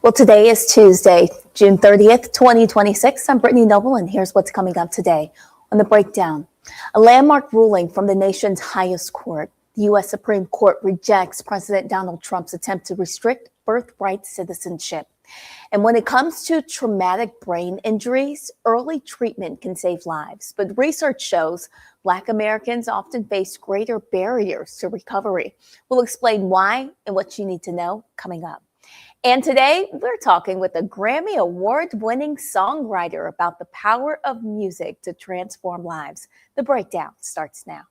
Well, today is Tuesday, June 30th, 2026. I'm Brittany Noble, and here's what's coming up today on The Breakdown. A landmark ruling from the nation's highest court. The U.S. Supreme Court rejects President Donald Trump's attempt to restrict birthright citizenship. And when it comes to traumatic brain injuries, early treatment can save lives. But research shows Black Americans often face greater barriers to recovery. We'll explain why and what you need to know coming up. And today, we're talking with a Grammy Award-winning songwriter about the power of music to transform lives. The Breakdown starts now.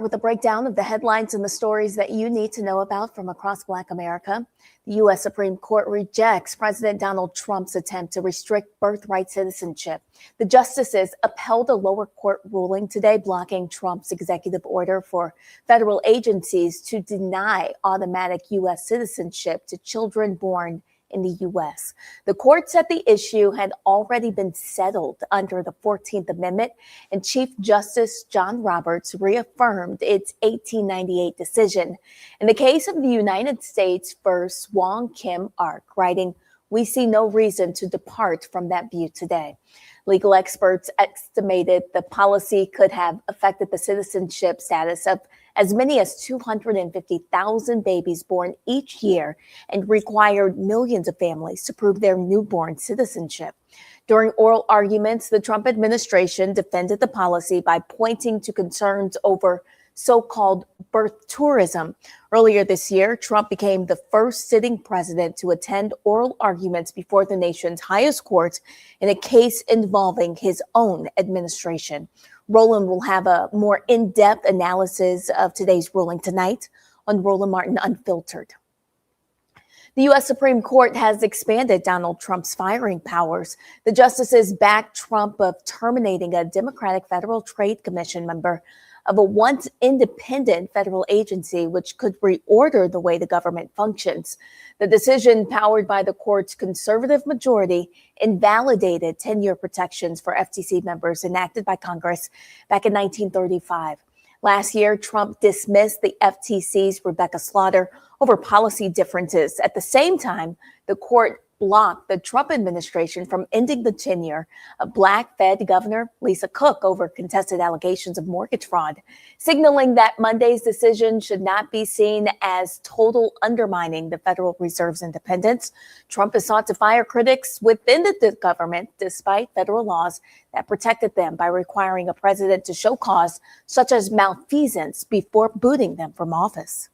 With a breakdown of the headlines and the stories that you need to know about from across Black America. The U.S. Supreme Court rejects President Donald Trump's attempt to restrict birthright citizenship. The justices upheld a lower court ruling today blocking Trump's executive order for federal agencies to deny automatic U.S. citizenship to children born in the U.S. The court said the issue had already been settled under the 14th Amendment, and Chief Justice John Roberts reaffirmed its 1898 decision. In the case of the United States versus Wong Kim Ark, writing, "We see no reason to depart from that view today." Legal experts estimated the policy could have affected the citizenship status of as many as 250,000 babies born each year and required millions of families to prove their newborn citizenship. During oral arguments, the Trump administration defended the policy by pointing to concerns over so-called birth tourism. Earlier this year, Trump became the first sitting president to attend oral arguments before the nation's highest court in a case involving his own administration. Roland will have a more in-depth analysis of today's ruling tonight on Roland Martin Unfiltered. The U.S. Supreme Court has expanded Donald Trump's firing powers. The justices backed Trump of terminating a Democratic Federal Trade Commission member of a once independent federal agency, which could reorder the way the government functions. The decision, powered by the court's conservative majority, invalidated 10-year protections for FTC members enacted by Congress back in 1935. Last year, Trump dismissed the FTC's Rebecca Slaughter over policy differences. At the same time, the court blocked the Trump administration from ending the tenure of Black Fed Governor Lisa Cook over contested allegations of mortgage fraud, signaling that Monday's decision should not be seen as total undermining the Federal Reserve's independence. Trump has sought to fire critics within the government despite federal laws that protected them by requiring a president to show cause such as malfeasance before booting them from office.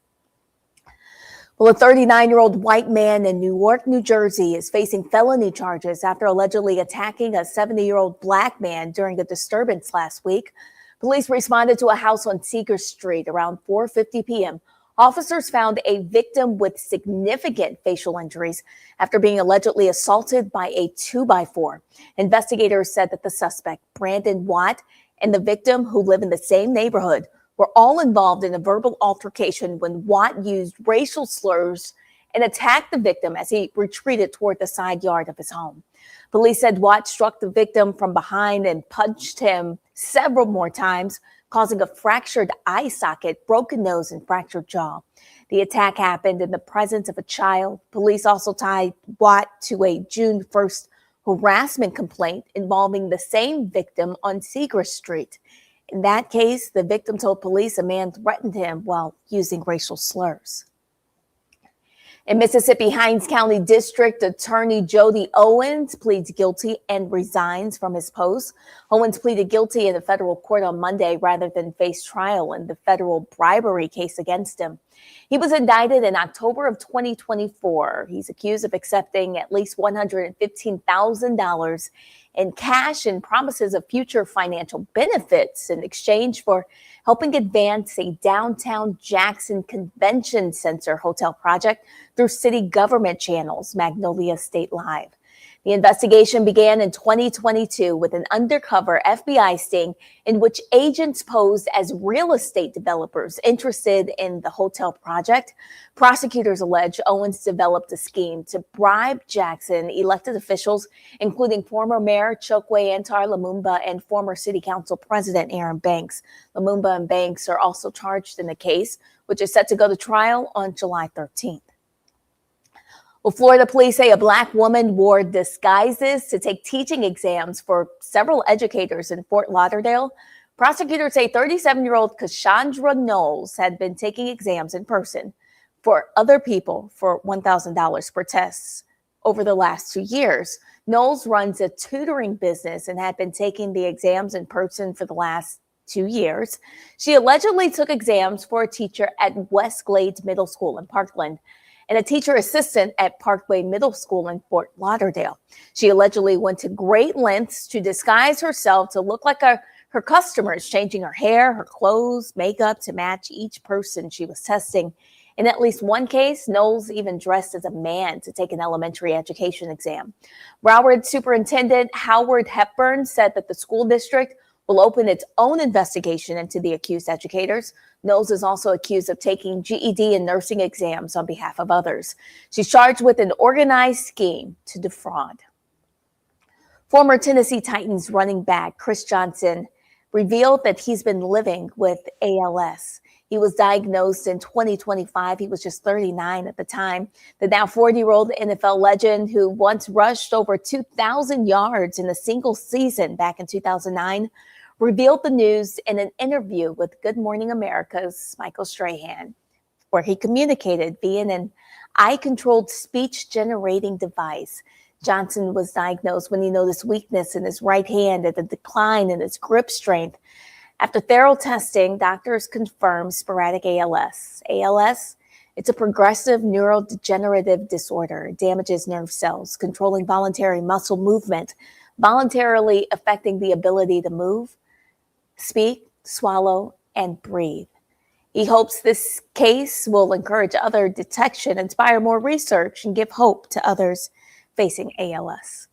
Well, a 39-year-old white man in Newark, New Jersey is facing felony charges after allegedly attacking a 70-year-old black man during a disturbance last week. Police responded to a house on Seeger Street around 4:50 p.m. Officers found a victim with significant facial injuries after being allegedly assaulted by a 2x4. Investigators said that the suspect, Brandon Watt, and the victim, who live in the same neighborhood, were all involved in a verbal altercation when Watt used racial slurs and attacked the victim as he retreated toward the side yard of his home. Police said Watt struck the victim from behind and punched him several more times, causing a fractured eye socket, broken nose, and fractured jaw. The attack happened in the presence of a child. Police also tied Watt to a June 1st harassment complaint involving the same victim on Seeger Street. In that case, the victim told police a man threatened him while using racial slurs. In Mississippi, Hinds County District Attorney Jody Owens pleads guilty and resigns from his post. Owens pleaded guilty in a federal court on Monday rather than face trial in the federal bribery case against him. He was indicted in October of 2024. He's accused of accepting at least $115,000 in cash and promises of future financial benefits in exchange for helping advance a downtown Jackson Convention Center hotel project through city government channels, Magnolia State Live. The investigation began in 2022 with an undercover FBI sting in which agents posed as real estate developers interested in the hotel project. Prosecutors allege Owens developed a scheme to bribe Jackson elected officials, including former Mayor Chokwe Antar Lumumba and former City Council President Aaron Banks. Lumumba and Banks are also charged in the case, which is set to go to trial on July 13th. Well, Florida police say a Black woman wore disguises to take teaching exams for several educators in Fort Lauderdale. Prosecutors say 37-year-old Cassandra Knowles had been taking exams in person for other people for $1,000 per test over the last 2 years. Knowles runs a tutoring business and had been taking the exams in person for the last 2 years. She allegedly took exams for a teacher at West Glades Middle School in Parkland and a teacher assistant at Parkway Middle School in Fort Lauderdale. She allegedly went to great lengths to disguise herself to look like her customers, changing her hair, her clothes, makeup to match each person she was testing. In at least one case, Knowles even dressed as a man to take an elementary education exam. Broward Superintendent Howard Hepburn said that the school district will open its own investigation into the accused educators. Knowles is also accused of taking GED and nursing exams on behalf of others. She's charged with an organized scheme to defraud. Former Tennessee Titans running back Chris Johnson revealed that he's been living with ALS. He was diagnosed in 2025. He was just 39 at the time. The now 40-year-old NFL legend, who once rushed over 2,000 yards in a single season back in 2009, revealed the news in an interview with Good Morning America's Michael Strahan, where he communicated via an eye-controlled speech-generating device. Johnson was diagnosed when he noticed weakness in his right hand and a decline in his grip strength. After thorough testing, doctors confirmed sporadic ALS. ALS, it's a progressive neurodegenerative disorder. It damages nerve cells, controlling voluntary muscle movement, voluntarily affecting the ability to move, speak, swallow, and breathe. He hopes this case will encourage other detection, inspire more research, and give hope to others facing ALS.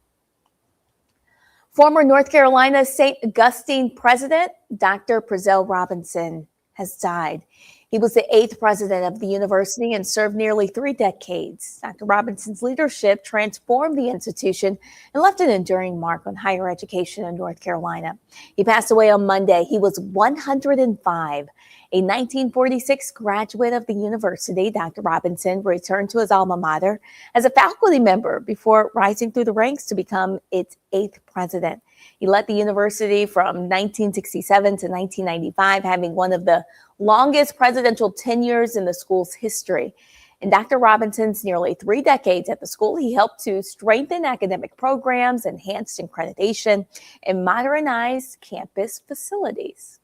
Former North Carolina St. Augustine president, Dr. Purcell Robinson, has died. He was the 8th president of the university and served nearly 3 decades. Dr. Robinson's leadership transformed the institution and left an enduring mark on higher education in North Carolina. He passed away on Monday. He was 105. A 1946 graduate of the university, Dr. Robinson returned to his alma mater as a faculty member before rising through the ranks to become its 8th president. He led the university from 1967 to 1995, having one of the longest presidential tenures in the school's history. In Dr. Robinson's nearly 3 decades at the school, he helped to strengthen academic programs, enhanced accreditation, and modernize campus facilities.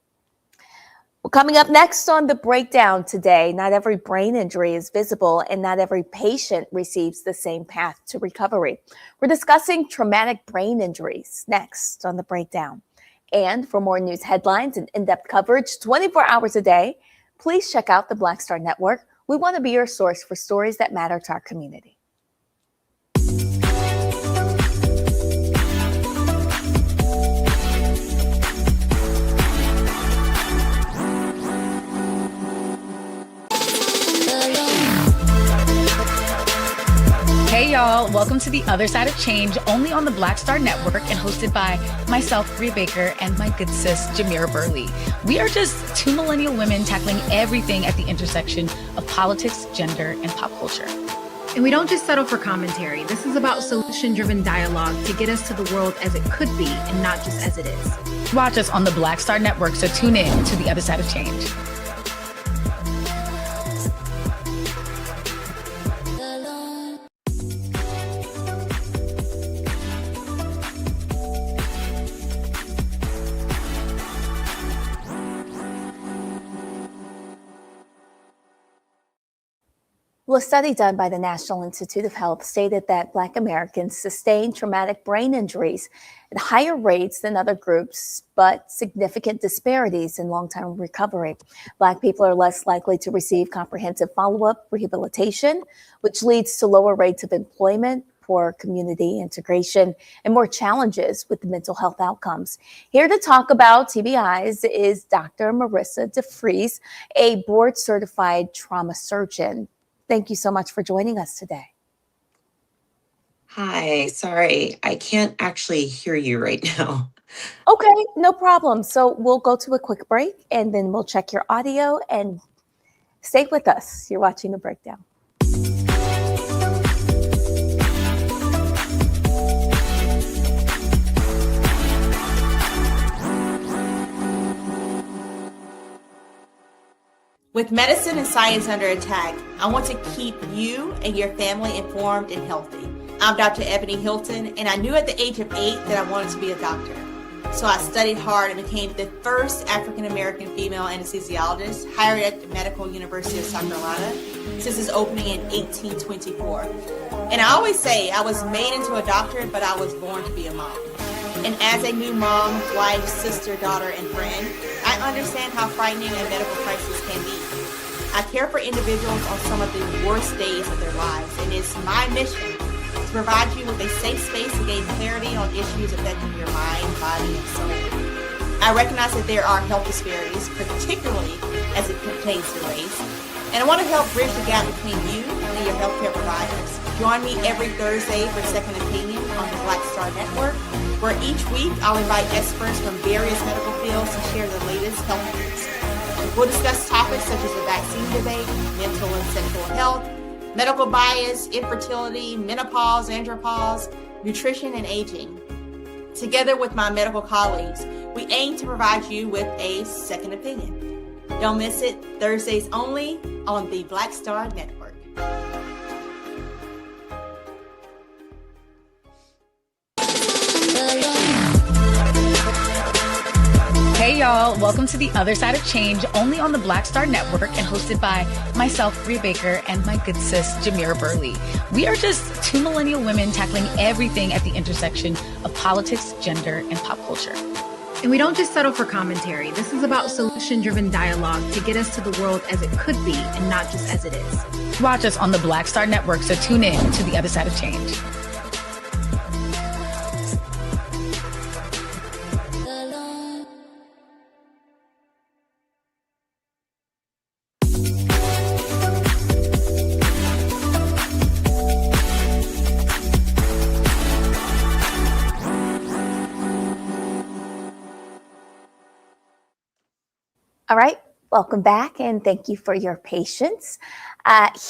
Well, coming up next on The Breakdown today, not every brain injury is visible and not every patient receives the same path to recovery. We're discussing traumatic brain injuries next on The Breakdown. And for more news headlines and in-depth coverage 24 hours a day, please check out the Black Star Network. We want to be your source for stories that matter to our community. Hey y'all, welcome to The Other Side of Change, only on the Black Star Network and hosted by myself, Bria Baker, and my good sis, Jamira Burley. We are just 2 millennial women tackling everything at the intersection of politics, gender, and pop culture. And we don't just settle for commentary. This is about solution-driven dialogue to get us to the world as it could be and not just as it is. Watch us on the Black Star Network, so tune in to The Other Side of Change. Well, a study done by the National Institute of Health stated that Black Americans sustain traumatic brain injuries at higher rates than other groups, but significant disparities in long-term recovery. Black people are less likely to receive comprehensive follow-up rehabilitation, which leads to lower rates of employment, poor community integration and more challenges with the mental health outcomes. Here to talk about TBIs is Dr. Marissa DeFries, a board-certified trauma surgeon. Thank you so much for joining us today. Hi, sorry, I can't actually hear you right now. Okay, no problem. So we'll go to a quick break and then we'll check your audio and stay with us. You're watching The Breakdown. With medicine and science under attack, I want to keep you and your family informed and healthy. I'm Dr. Ebony Hilton, and I knew at the age of 8 that I wanted to be a doctor. So I studied hard and became the first African-American female anesthesiologist hired at the Medical University of South Carolina since its opening in 1824. And I always say I was made into a doctor, but I was born to be a mom. And as a new mom, wife, sister, daughter, and friend, I understand how frightening a medical crisis can be. I care for individuals on some of the worst days of their lives, and it's my mission to provide you with a safe space to gain clarity on issues affecting your mind, body, and soul. I recognize that there are health disparities, particularly as it pertains to race, and I want to help bridge the gap between you and your healthcare providers. Join me every Thursday for Second Opinion on the Black Star Network, where each week I'll invite experts from various medical fields to share the latest health news. We'll discuss topics such as the vaccine debate, mental and sexual health, medical bias, infertility, menopause, andropause, nutrition, and aging. Together with my medical colleagues, we aim to provide you with a second opinion. Don't miss it, Thursdays only on the Black Star Network. Hey y'all, welcome to The Other Side of Change, only on the Black Star Network and hosted by myself, Bria Baker, and my good sis, Jamira Burley. We are just two millennial women tackling everything at the intersection of politics, gender, and pop culture. And we don't just settle for commentary. This is about solution-driven dialogue to get us to the world as it could be and not just as it is. Watch us on the Black Star Network, so tune in to The Other Side of Change. All right, welcome back and thank you for your patience.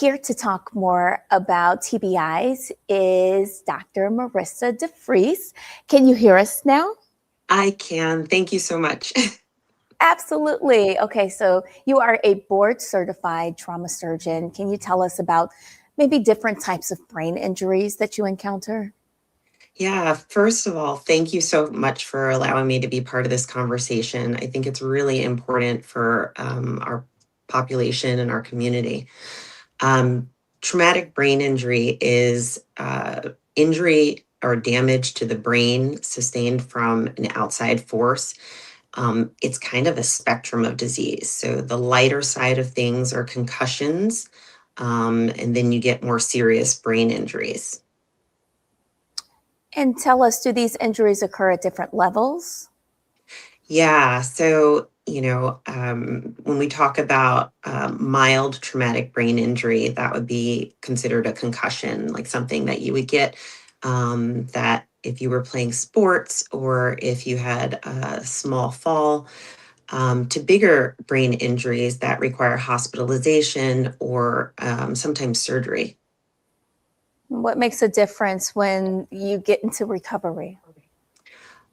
Here to talk more about TBIs is Dr. Marissa DeFries. Can you hear us now? I can. Thank you so much. Absolutely. Okay, so you are a board-certified trauma surgeon. Can you tell us about maybe different types of brain injuries that you encounter? Yeah, first of all, thank you so much for allowing me to be part of this conversation. I think it's really important for our population and our community. Traumatic brain injury is injury or damage to the brain sustained from an outside force. It's kind of a spectrum of disease. So the lighter side of things are concussions, and then you get more serious brain injuries. And tell us, do these injuries occur at different levels? Yeah, so, when we talk about mild traumatic brain injury, that would be considered a concussion, like something that you would get that if you were playing sports or if you had a small fall, to bigger brain injuries that require hospitalization or sometimes surgery. What makes a difference when you get into recovery?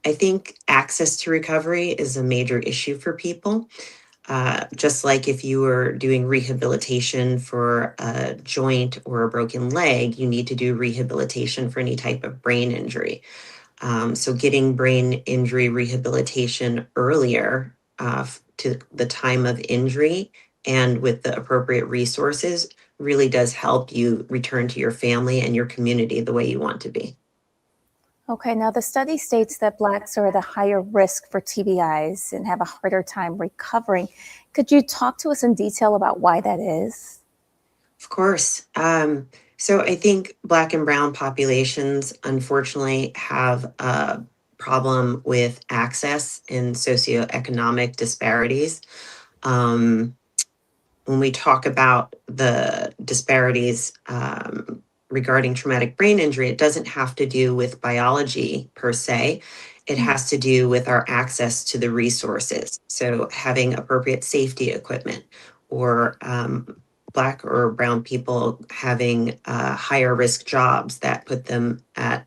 I think access to recovery is a major issue for people. Just like if you were doing rehabilitation for a joint or a broken leg, you need to do rehabilitation for any type of brain injury. So getting brain injury rehabilitation earlier to the time of injury and with the appropriate resources really does help you return to your family and your community the way you want to be. Okay, now the study states that Blacks are at a higher risk for TBIs and have a harder time recovering. Could you talk to us in detail about why that is? Of course. So I think Black and Brown populations unfortunately have a problem with access and socioeconomic disparities. Um, when we talk about the disparities regarding traumatic brain injury, it doesn't have to do with biology per se. It has to do with our access to the resources. So, having appropriate safety equipment, or Black or Brown people having higher risk jobs that put them at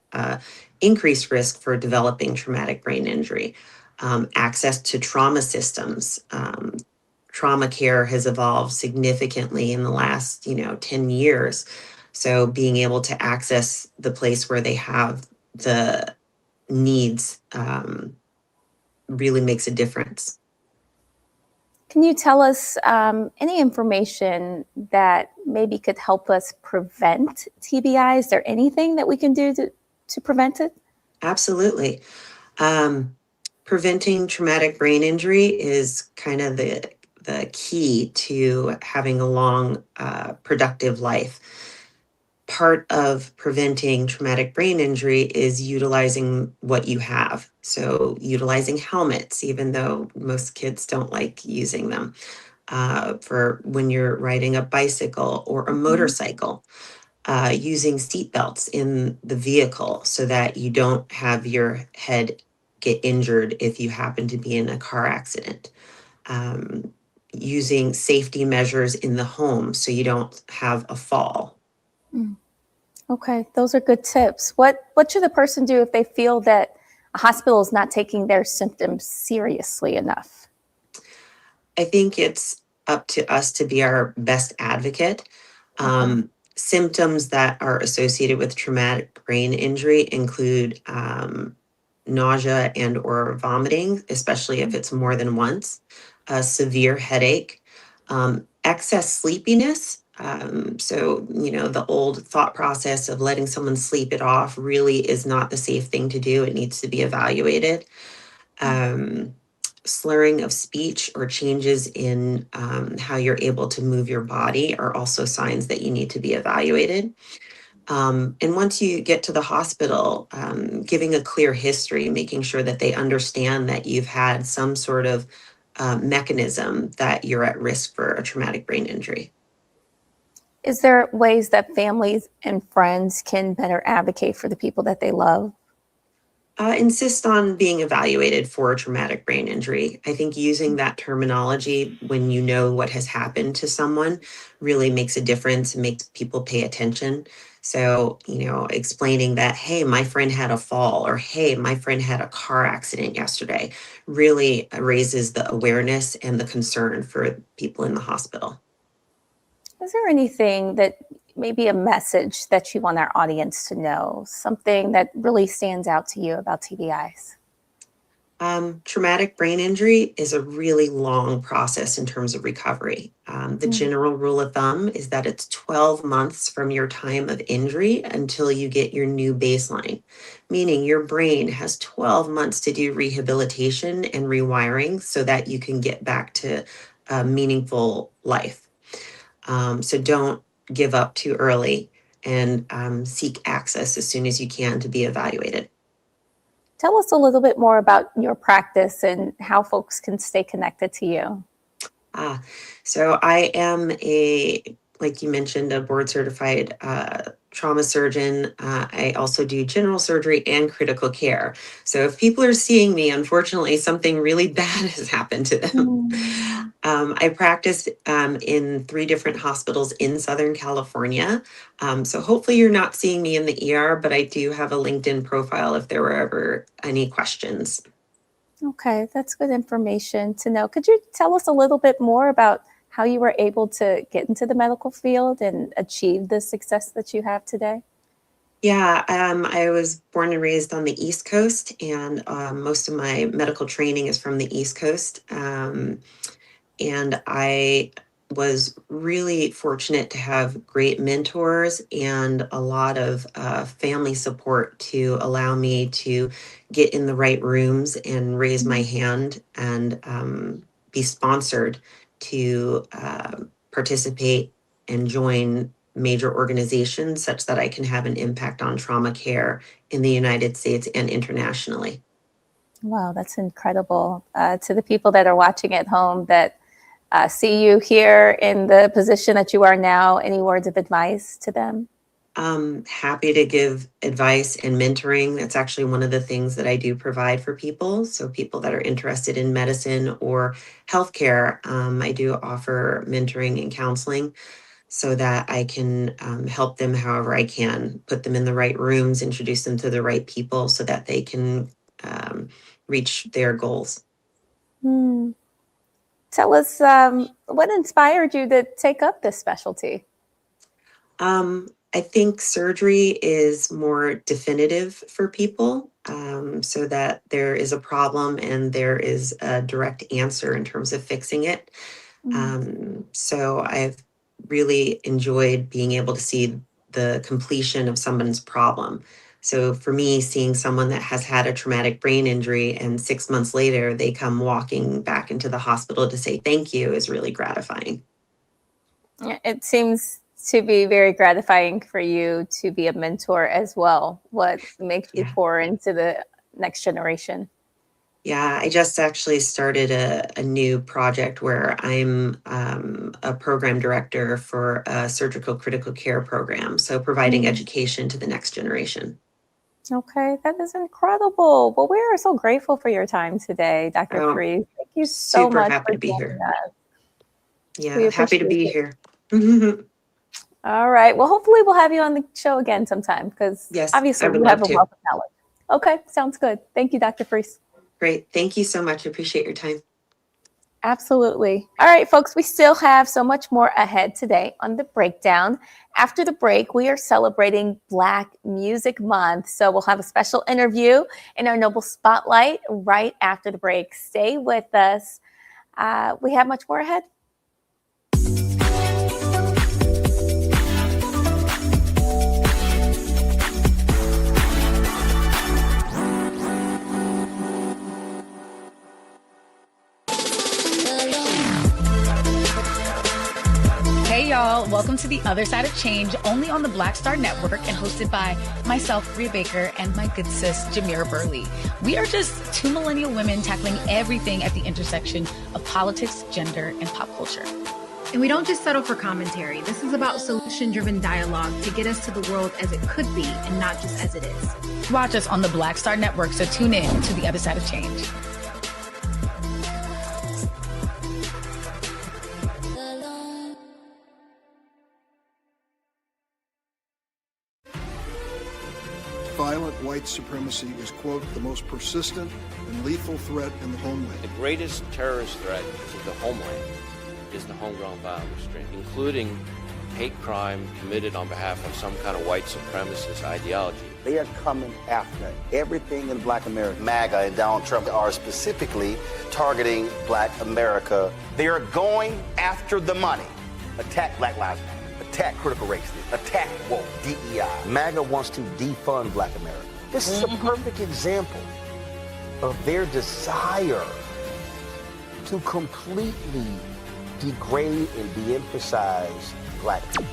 increased risk for developing traumatic brain injury. Access to trauma systems, trauma care has evolved significantly in the last 10 years, so being able to access the place where they have the needs really makes a difference. Can you tell us any information that maybe could help us prevent TBI? Is there anything that we can do to prevent it? Absolutely. Preventing traumatic brain injury is kind of the key to having a long productive life. Part of preventing traumatic brain injury is utilizing what you have. So, utilizing helmets, even though most kids don't like using them, for when you're riding a bicycle or a motorcycle, using seatbelts in the vehicle so that you don't have your head get injured if you happen to be in a car accident. Um, Using safety measures in the home so you don't have a fall. Okay, those are good tips. What should a person do if they feel that a hospital is not taking their symptoms seriously enough? I think it's up to us to be our best advocate. Symptoms that are associated with traumatic brain injury include nausea and or vomiting, especially if it's more than once, a severe headache, excess sleepiness. The old thought process of letting someone sleep it off really is not the safe thing to do. It needs to be evaluated. Slurring of speech or changes in how you're able to move your body are also signs that you need to be evaluated. And once you get to the hospital, giving a clear history, making sure that they understand that you've had some sort of mechanism that you're at risk for a traumatic brain injury. Is there ways that families and friends can better advocate for the people that they love? Insist on being evaluated for a traumatic brain injury. I think using that terminology when you know what has happened to someone really makes a difference and makes people pay attention. So, explaining that, hey, my friend had a fall, or hey, my friend had a car accident yesterday, really raises the awareness and the concern for people in the hospital. Is there anything that maybe a message that you want our audience to know, something that really stands out to you about TBIs? Traumatic brain injury is a really long process in terms of recovery. The general rule of thumb is that it's 12 months from your time of injury until you get your new baseline, meaning your brain has 12 months to do rehabilitation and rewiring so that you can get back to a meaningful life. So don't give up too early, and seek access as soon as you can to be evaluated. Tell us a little bit more about your practice and how folks can stay connected to you. So I am like you mentioned, a board certified trauma surgeon. I also do general surgery and critical care. So if people are seeing me, unfortunately, something really bad has happened to them. I practice in 3 different hospitals in Southern California. So hopefully you're not seeing me in the ER, but I do have a LinkedIn profile if there were ever any questions. Okay, that's good information to know. Could you tell us a little bit more about how you were able to get into the medical field and achieve the success that you have today? Yeah, I was born and raised on the East Coast, and most of my medical training is from the East Coast. And I was really fortunate to have great mentors and a lot of family support to allow me to get in the right rooms and raise my hand and be sponsored to participate and join major organizations such that I can have an impact on trauma care in the United States and internationally. Wow, that's incredible. To the people that are watching at home that see you here in the position that you are now, any words of advice to them? Happy to give advice and mentoring. That's actually one of the things that I do provide for people. So people that are interested in medicine or healthcare, I do offer mentoring and counseling so that I can help them however I can, put them in the right rooms, introduce them to the right people so that they can reach their goals. Hmm. Tell us what inspired you to take up this specialty? I think surgery is more definitive for people so that there is a problem and there is a direct answer in terms of fixing it. So I've really enjoyed being able to see the completion of someone's problem. So for me, seeing someone that has had a traumatic brain injury and 6 months later they come walking back into the hospital to say thank you is really gratifying. It seems to be very gratifying for you to be a mentor as well. What makes you pour into the next generation? Yeah, I just actually started a new project where I'm a program director for a surgical critical care program. So providing education to the next generation. Okay, that is incredible. Well, we are so grateful for your time today, Dr. Freese. Thank you so Super much happy for to be joining here. us. Yeah, happy to be here. All right. Well, hopefully we'll have you on the show again sometime because obviously you have a wealth of knowledge. Okay, sounds good. Thank you, Dr. Freese. Great. Thank you so much. I appreciate your time. Absolutely. All right, folks, we still have so much more ahead today on The Breakdown. After the break, we are celebrating Black Music Month. So we'll have a special interview in our Noble Spotlight right after the break. Stay with us. We have much more ahead. Hey y'all, welcome to The Other Side of Change, only on the Black Star Network and hosted by myself, Rhea Baker, and my good sis, Jamira Burley. We are just two millennial women tackling everything at the intersection of politics, gender, and pop culture. And we don't just settle for commentary. This is about solution-driven dialogue to get us to the world as it could be and not just as it is. Watch us on the Black Star Network, so tune in to The Other Side of Change. Violent white supremacy is, quote, the most persistent and lethal threat in the homeland. The greatest terrorist threat to the homeland is the homegrown violence stream, including hate crime committed on behalf of some kind of white supremacist ideology. They are coming after everything in Black America. MAGA and Donald Trump are specifically targeting Black America. They are going after the money. Attack Black Lives Matter. Attack critical race theory, attack woke, DEI. MAGA wants to defund Black America. This is a perfect example of their desire to completely degrade and de-emphasize Black people.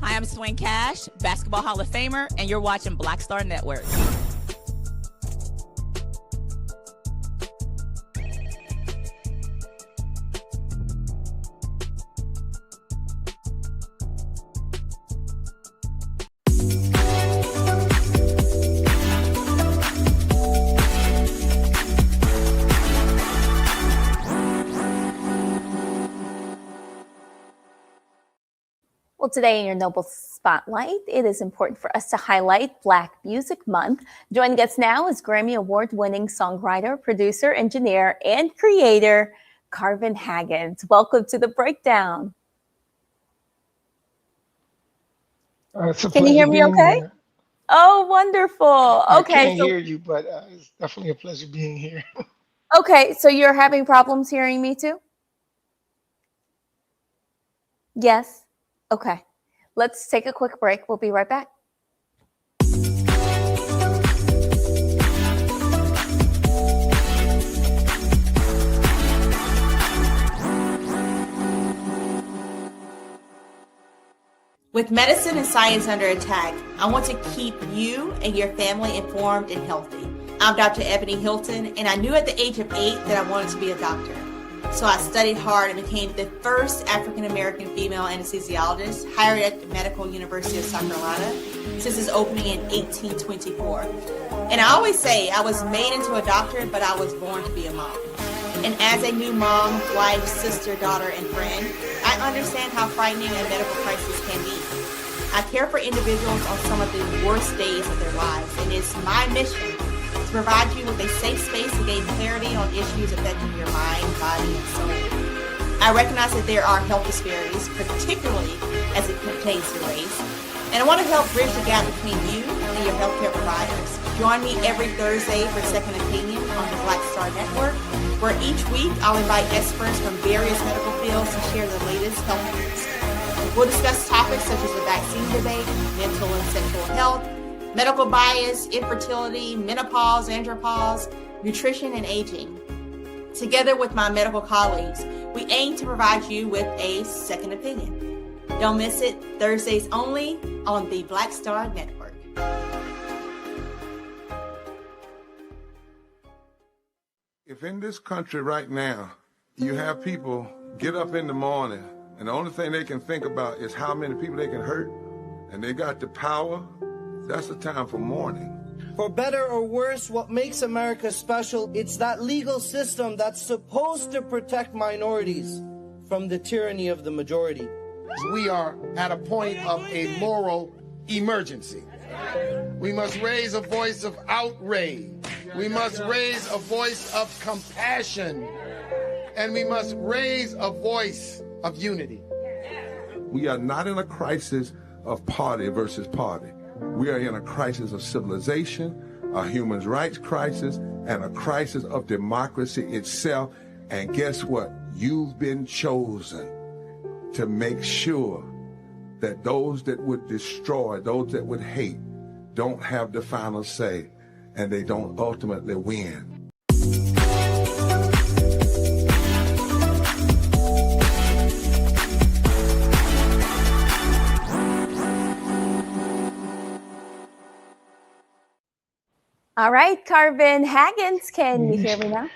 Hi, I'm Swing Cash, Basketball Hall of Famer, and you're watching Black Star Network. Well, today in your Noble Spotlight, it is important for us to highlight Black Music Month. Joining us now is Grammy Award-winning songwriter, producer, engineer, and creator, Carvin Haggins. Welcome to The Breakdown. Can you hear me okay? Here. Oh, wonderful. Okay. I can't hear you, but it's definitely a pleasure being here. Okay, so you're having problems hearing me too? Yes. Okay. let's take a quick break. We'll be right back. With medicine and science under attack, I want to keep you and your family informed and healthy. I'm Dr. Ebony Hilton, and I knew at the age of 8 that I wanted to be a doctor. So I studied hard and became the first African-American female anesthesiologist hired at the Medical University of South Carolina since its opening in 1824. And I always say I was made into a doctor, but I was born to be a mom. And as a new mom, wife, sister, daughter, and friend, I understand how frightening a medical crisis can be. I care for individuals on some of the worst days of their lives, and it's my mission to provide you with a safe space to gain clarity on issues affecting your mind, body, and soul. I recognize that there are health disparities, particularly as it pertains to race, and I want to help bridge the gap between you and your healthcare providers. Join me every Thursday for Second Opinion on the Black Star Network, where each week I'll invite experts from various medical fields to share the latest health news. We'll discuss topics such as the vaccine debate, mental and sexual health, medical bias, infertility, menopause, andropause, nutrition, and aging. Together with my medical colleagues, we aim to provide you with a second opinion. Don't miss it, Thursdays only on the Black Star Network. If in this country right now, you have people get up in the morning and the only thing they can think about is how many people they can hurt, and they got the power, that's the time for mourning. For better or worse, what makes America special, it's that legal system that's supposed to protect minorities from the tyranny of the majority. We are at a point of a moral emergency. We must raise a voice of outrage. We must raise a voice of compassion. And we must raise a voice of unity. We are not in a crisis of party versus party. We are in a crisis of civilization, a human rights crisis, and a crisis of democracy itself. And guess what? You've been chosen to make sure that those that would destroy, those that would hate, don't have the final say, and they don't ultimately win. All right, Carvin Haggins, can you hear me now?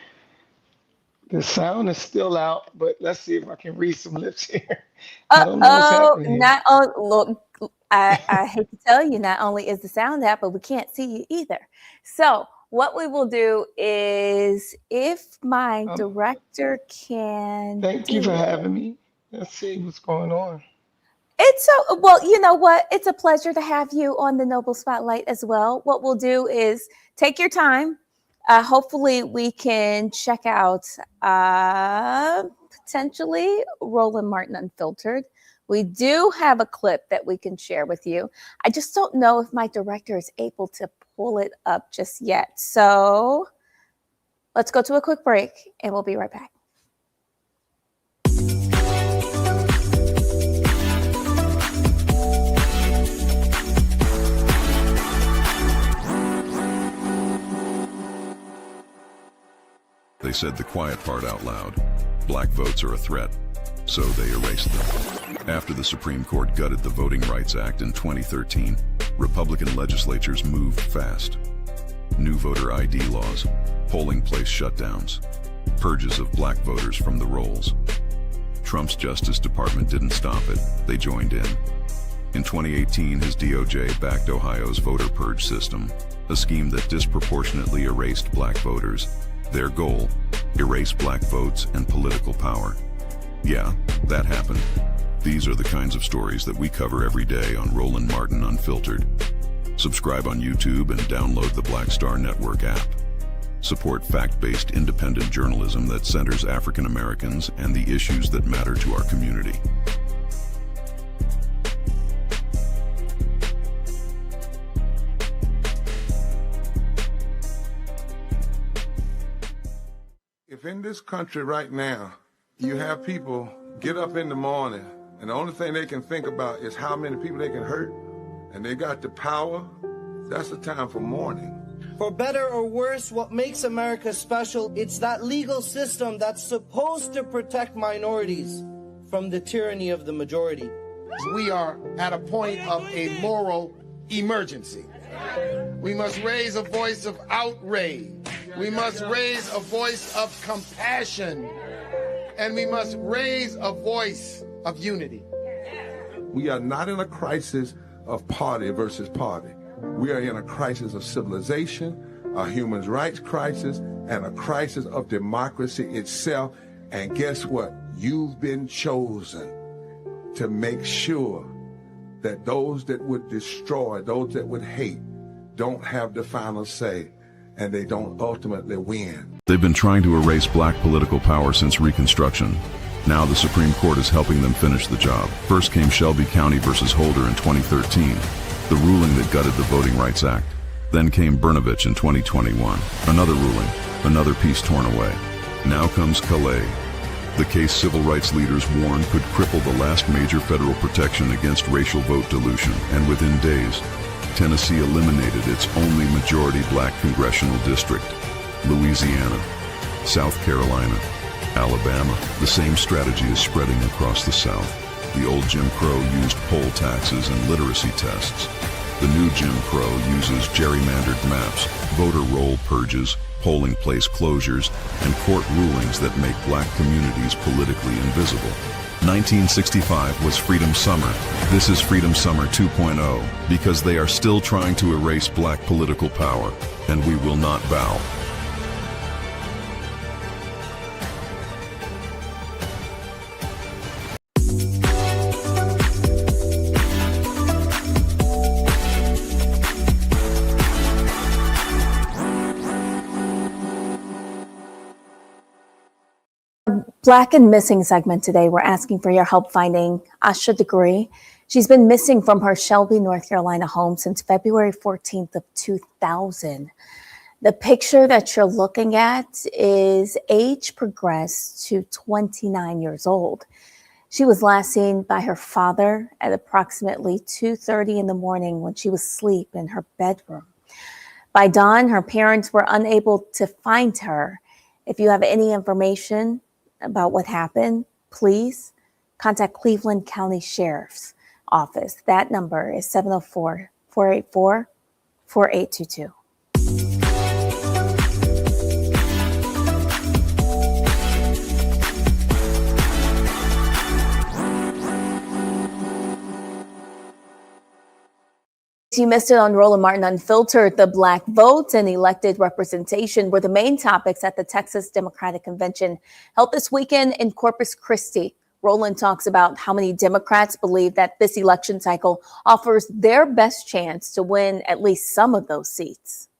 The sound is still out, but let's see if I can read some lips here. I don't know what's happening here. Look, I hate to tell you, not only is the sound out, but we can't see you either. So what we will do is, if my director can. Thank you for having me. Let's see what's going on. Well, you know what? It's a pleasure to have you on the Noble Spotlight as well. What we'll do is take your time. Hopefully we can check out potentially Roland Martin Unfiltered. We do have a clip that we can share with you. I just don't know if my director is able to pull it up just yet. So let's go to a quick break and we'll be right back. They said the quiet part out loud. Black votes are a threat, so they erased them. After the Supreme Court gutted the Voting Rights Act in 2013, Republican legislatures moved fast. New voter ID laws, polling place shutdowns, purges of black voters from the rolls. Trump's Justice Department didn't stop it, they joined in. In 2018, his DOJ backed Ohio's voter purge system, a scheme that disproportionately erased black voters. Their goal, erase black votes and political power. Yeah, that happened. These are the kinds of stories that we cover every day on Roland Martin Unfiltered. Subscribe on YouTube and download the Black Star Network app. Support fact-based independent journalism that centers African Americans and the issues that matter to our community. If in this country right now, you have people get up in the morning And the only thing they can think about is how many people they can hurt, and they got the power. That's the time for mourning. For better or worse, what makes America special, it's that legal system that's supposed to protect minorities from the tyranny of the majority. We are at a point of a moral emergency. We must raise a voice of outrage. We must raise a voice of compassion. And we must raise a voice of unity. We are not in a crisis of party versus party. We are in a crisis of civilization, a human rights crisis, and a crisis of democracy itself. And guess what? You've been chosen to make sure that those that would destroy, those that would hate, don't have the final say, and they don't ultimately win. They've been trying to erase black political power since Reconstruction. Now the Supreme Court is helping them finish the job. First came Shelby County versus Holder in 2013, the ruling that gutted the Voting Rights Act. Then came Brnovich in 2021, another ruling, another piece torn away. Now comes Calais, the case civil rights leaders warned could cripple the last major federal protection against racial vote dilution, and within days, Tennessee eliminated its only majority black congressional district. Louisiana, South Carolina, Alabama. The same strategy is spreading across the South. The old Jim Crow used poll taxes and literacy tests. The new Jim Crow uses gerrymandered maps, voter roll purges, polling place closures, and court rulings that make black communities politically invisible. 1965 was Freedom Summer. This is Freedom Summer 2.0, because they are still trying to erase black political power, and we will not bow. Black and Missing segment today, we're asking for your help finding Asha Degree. She's been missing from her Shelby, North Carolina home since February 14th of 2000. The picture that you're looking at is age progressed to 29 years old. She was last seen by her father at approximately 2:30 in the morning when she was asleep in her bedroom. By dawn, her parents were unable to find her. If you have any information about what happened, please contact Cleveland County Sheriff's Office. That number is 704-484-4822. You missed it on Roland Martin Unfiltered. The Black vote and elected representation were the main topics at the Texas Democratic Convention held this weekend in Corpus Christi. Roland talks about how many Democrats believe that this election cycle offers their best chance to win at least some of those seats.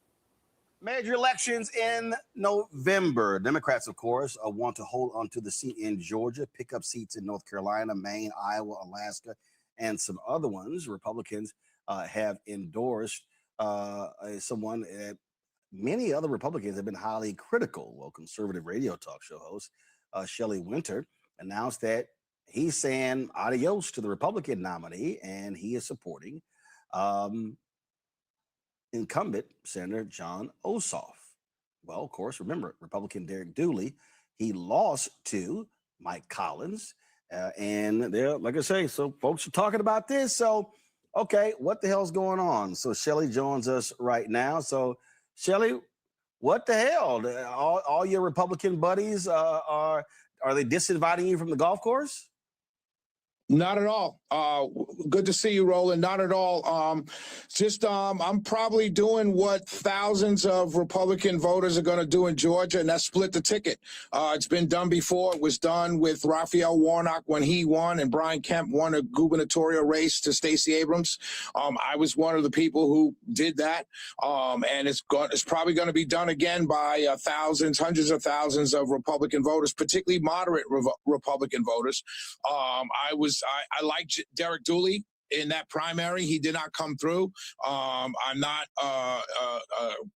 Major elections in November. Democrats, of course, want to hold on to the seat in Georgia, pick up seats in North Carolina, Maine, Iowa, Alaska, and some other ones. Republicans have endorsed someone many other Republicans have been highly critical. Well, conservative radio talk show host Shelley Winter announced that he's saying adios to the Republican nominee, and he is supporting incumbent Senator John Ossoff. Well, of course, remember, Republican Derek Dooley, he lost to Mike Collins. And they're, like I say, so folks are talking about this. So, okay, what the hell's going on? So Shelley joins us right now. So Shelley, what the hell? All your Republican buddies are they disinviting you from the golf course? Not at all. Good to see you, Roland. Not at all. I'm probably doing what thousands of Republican voters are going to do in Georgia, and that's split the ticket. It's been done before. It was done with Raphael Warnock when he won, and Brian Kemp won a gubernatorial race to Stacey Abrams. I was one of the people who did that, and it's probably going to be done again by thousands, hundreds of thousands of Republican voters, particularly moderate Republican voters. I like Derek Dooley. in that primary. He did not come through. I'm not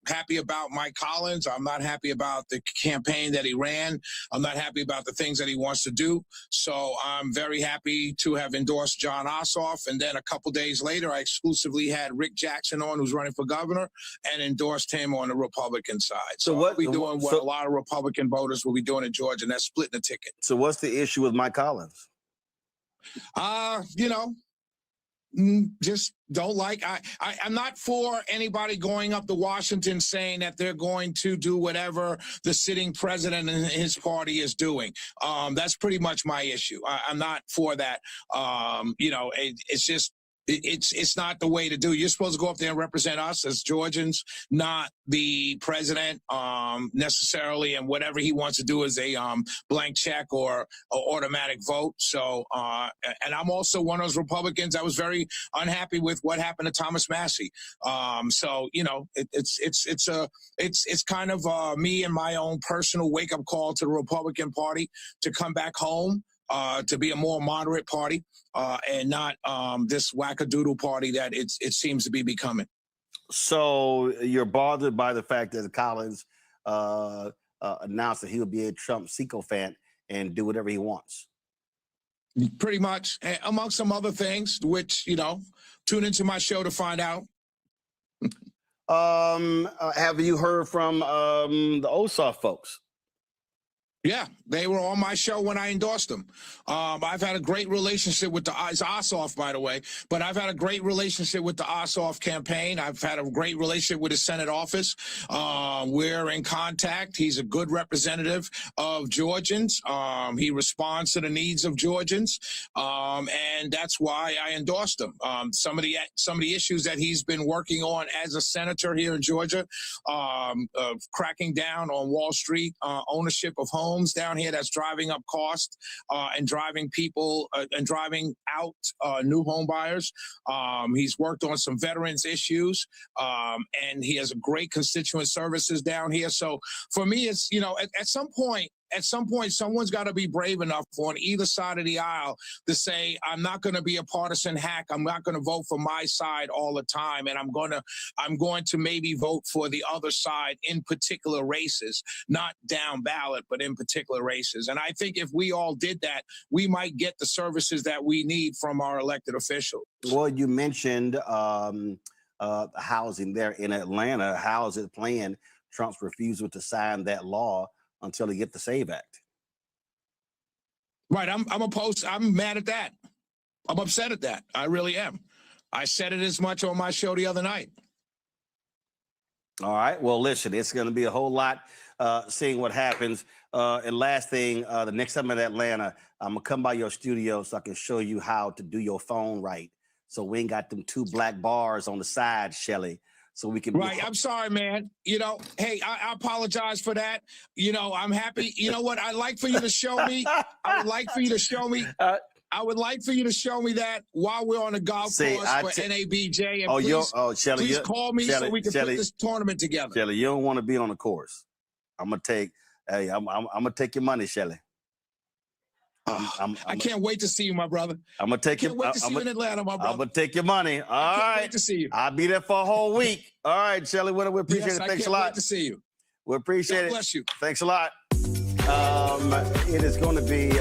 happy about Mike Collins. I'm not happy about the campaign that he ran. I'm not happy about the things that he wants to do. So I'm very happy to have endorsed John Ossoff. And then a couple days later, I exclusively had Rick Jackson on, who's running for governor, and endorsed him on the Republican side. So what we doing what a lot of Republican voters will be doing in Georgia, and that's splitting the ticket. So what's the issue with Mike Collins? You know, just don't like. I'm not for anybody going up to Washington saying that they're going to do whatever the sitting president and his party is doing. That's pretty much my issue. I'm not for that. You know, it's just. It's not the way to do. You're supposed to go up there and represent us as Georgians, not the president necessarily. And whatever he wants to do is a blank check or automatic vote. So, and I'm also one of those Republicans. I was very unhappy with what happened to Thomas Massey. So, you know, it's kind of me and my own personal wake up call to the Republican Party to come back home. To be a more moderate party and not this wackadoodle party that it seems to be becoming. So you're bothered by the fact that Collins announced that he would be a Trump sycophant and do whatever he wants. Pretty much, amongst some other things, which, you know, tune into my show to find out. Have you heard from the Ossoff folks? Yeah, they were on my show when I endorsed them. I've had a great relationship with it's Ossoff, by the way, but I've had a great relationship with the Ossoff campaign. I've had a great relationship with his Senate office. We're in contact. He's a good representative of Georgians. He responds to the needs of Georgians, and that's why I endorsed him. Some of the issues that he's been working on as a senator here in Georgia, cracking down on Wall Street ownership of homes down here that's driving up cost and driving people and driving out new home buyers. He's worked on some veterans issues and he has a great constituent services down here. So for me, it's, you know, at some point, someone's got to be brave enough on either side of the aisle to say, I'm not going to be a partisan hack. I'm not going to vote for my side all the time. And I'm going to maybe vote for the other side in particular races, not down ballot, but in particular races. And I think if we all did that, we might get the services that we need from our elected officials. Well, you mentioned housing there in Atlanta. How is it playing Trump's refusal to sign that law until they get the SAVE Act? Right. I'm opposed. I'm mad at that. I'm upset at that. I really am. I said it as much on my show the other night. All right. Well, listen, it's going to be a whole lot seeing what happens. And last thing, the next time I'm in Atlanta, I'm going to come by your studio so I can show you how to do your phone right. So we ain't got them 2 black bars on the side, Shelly. So we can. Right. I'm sorry, man. You know, hey, I apologize for that. You know, I'm happy. You know what? I'd like for you to show me. I would like for you to show me. I would like for you to show me that while we're on the golf course for NABJ. And Shelly, please call me so we can put this tournament together. Shelly, you don't want to be on the course. I'm gonna take your money, Shelly. I can't wait to see you, my brother. I'm gonna take you. Wait to see you in Atlanta, my brother. I'm gonna take your money. All right. Wait to see you. I'll be there for a whole week. All right, Shelly. We appreciate it. Thanks a lot. Wait to see you. We appreciate it. God bless you. Thanks a lot. It is going to be.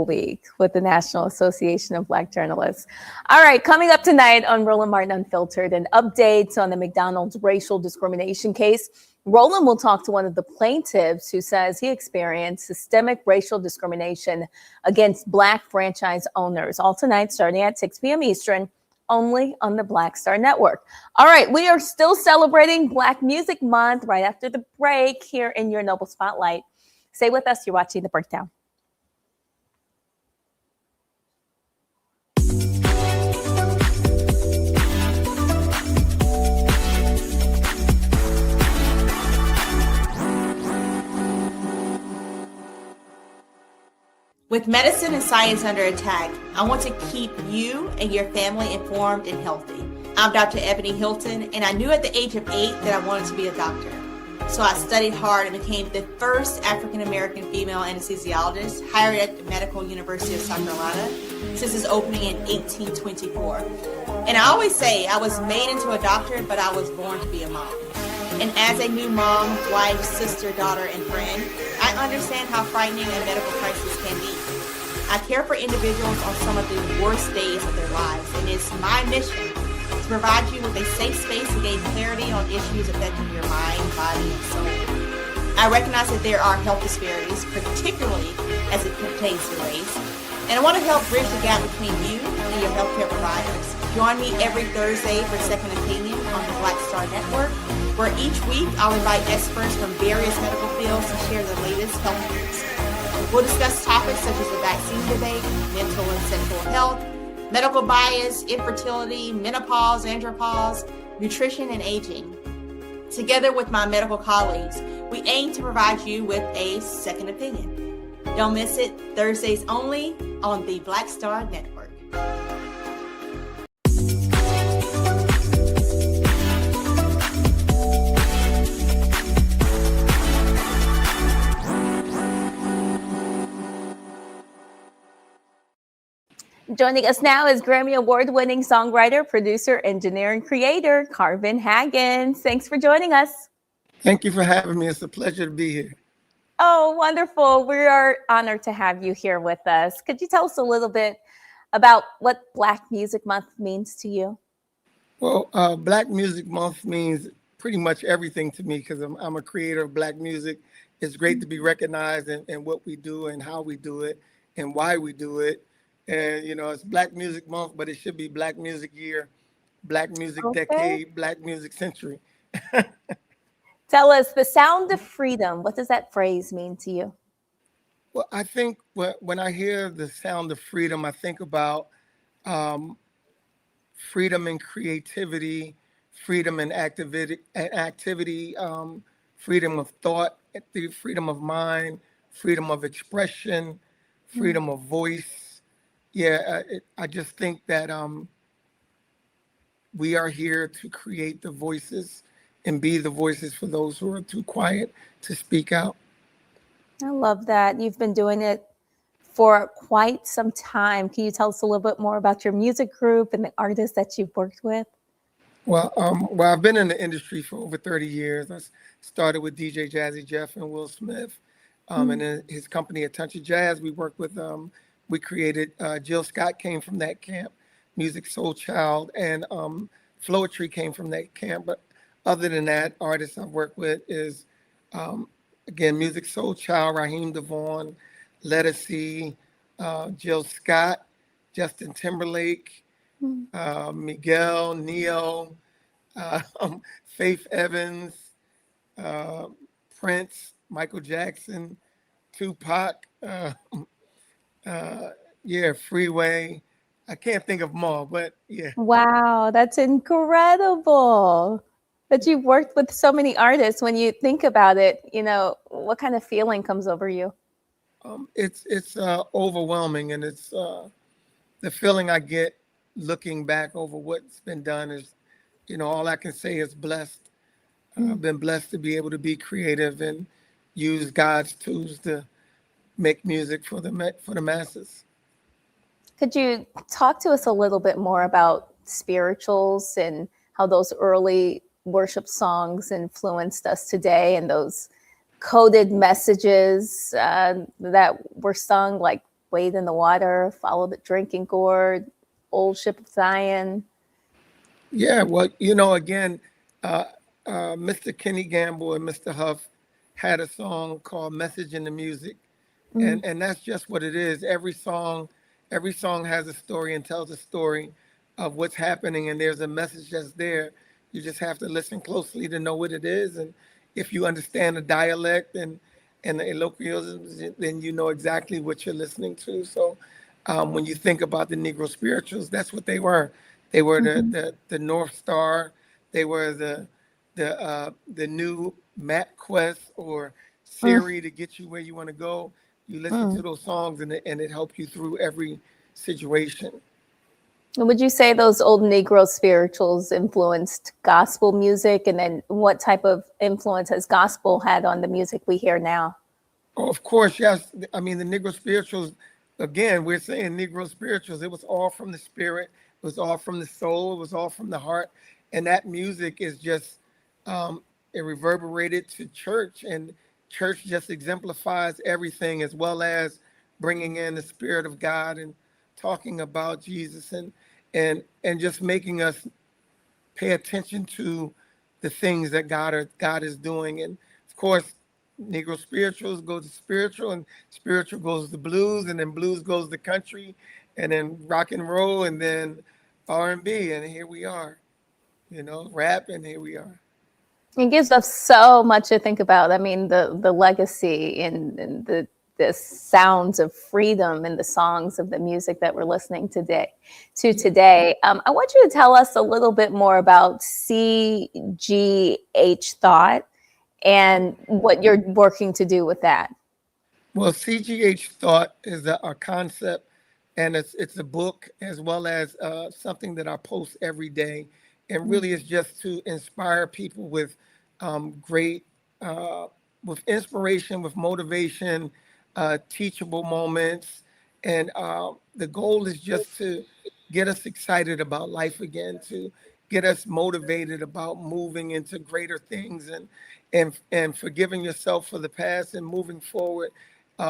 Week with the National Association of Black Journalists. All right, coming up tonight on Roland Martin Unfiltered, and updates on the McDonald's racial discrimination case. Roland will talk to one of the plaintiffs who says he experienced systemic racial discrimination against Black franchise owners. All tonight, starting at 6 p.m. Eastern, only on the Black Star Network. All right, we are still celebrating Black Music Month right after the break here in your Noble Spotlight. Stay with us. You're watching The Breakdown. With medicine and science under attack, I want to keep you and your family informed and healthy. I'm Dr. Ebony Hilton, and I knew at the age of 8 that I wanted to be a doctor. So I studied hard and became the first African-American female anesthesiologist hired at the Medical University of South Carolina since its opening in 1824. And I always say I was made into a doctor, but I was born to be a mom. And as a new mom, wife, sister, daughter, and friend, I understand how frightening a medical crisis can be. I care for individuals on some of the worst days of their lives, and it's my mission to provide you with a safe space to gain clarity on issues affecting your mind, body, and soul. I recognize that there are health disparities, particularly as it pertains to race, and I want to help bridge the gap between you and your healthcare providers. Join me every Thursday for Second Opinion on the Black Star Network, where each week I'll invite experts from various medical fields to share the latest health news. We'll discuss topics such as the vaccine debate, mental and sexual health, medical bias, infertility, menopause, andropause, nutrition, and aging. Together with my medical colleagues, we aim to provide you with a second opinion. Don't miss it, Thursdays only on the Black Star Network. Joining us now is Grammy Award-winning songwriter, producer, engineer, and creator, Carvin Haggins. Thanks for joining us. Thank you for having me. It's a pleasure to be here. Oh, wonderful. We are honored to have you here with us. Could you tell us a little bit about what Black Music Month means to you? Well, Black Music Month means pretty much everything to me because I'm a creator of Black music. It's great to be recognized in what we do and how we do it and why we do it. And, you know, it's Black Music Month, but it should be Black Music Year, Black Music Decade, Black Music Century. Tell us, the sound of freedom, what does that phrase mean to you? Well, I think when I hear the sound of freedom, I think about freedom and creativity, freedom and activity, freedom of thought, freedom of mind, freedom of expression, freedom of voice. Yeah, I just think that we are here to create the voices and be the voices for those who are too quiet to speak out. I love that. You've been doing it for quite some time. Can you tell us a little bit more about your music group and the artists that you've worked with? Well, I've been in the industry for over 30 years. I started with DJ Jazzy Jeff and Will Smith, and then his company, A Touch of Jazz. We worked with we created, Jill Scott came from that camp, Music Soul Child, and Floetry came from that camp. But other than that, artists I've worked with is, again, Music Soul Child, Raheem DeVaughn, Lettucey, Jill Scott, Justin Timberlake, Miguel, Neo, Faith Evans, Prince, Michael Jackson, Tupac, Freeway. I can't think of them all, but yeah. Wow, that's incredible that you've worked with so many artists. When you think about it, you know, what kind of feeling comes over you? It's overwhelming, and it's the feeling I get looking back over what's been done is, you know, all I can say is blessed. I've been blessed to be able to be creative and use God's tools to make music for the masses. Could you talk to us a little bit more about spirituals and how those early worship songs influenced us today, and those coded messages that were sung, like "Wade in the Water," "Follow the Drinking Gourd," "Old Ship of Zion"? Yeah, well, you know, again, Mr. Kenny Gamble and Mr. Huff had a song called "Message in the Music," and that's just what it is. Every song has a story and tells a story of what's happening, and there's a message that's there. You just have to listen closely to know what it is, and if you understand the dialect and the colloquialisms, then you know exactly what you're listening to. So when you think about the Negro spirituals, that's what they were. They were the North Star. They were the new MapQuest or Siri to get you where you want to go. You listen to those songs and it helps you through every situation. And would you say those old Negro spirituals influenced gospel music? And then what type of influence has gospel had on the music we hear now? Oh, of course, yes. I mean, the Negro spirituals, again, we're saying Negro spirituals, it was all from the spirit, it was all from the soul, it was all from the heart. And that music is just, it reverberated to church, and church just exemplifies everything, as well as bringing in the spirit of God and talking about Jesus, and just making us pay attention to the things that God is doing. And of course, Negro spirituals go to spiritual, and spiritual goes to blues, and then blues goes to country, and then rock and roll, and then R&B, and here we are, rap, and here we are. It gives us so much to think about. I mean, the legacy and the sounds of freedom in the songs of the music that we're listening today. I want you to tell us a little bit more about CGH Thought and what you're working to do with that. Well, CGH Thought is a concept, and it's a book, as well as something that I post every day. And really it's just to inspire people with with inspiration, with motivation, teachable moments. And the goal is just to get us excited about life again, to get us motivated about moving into greater things, and forgiving yourself for the past and moving forward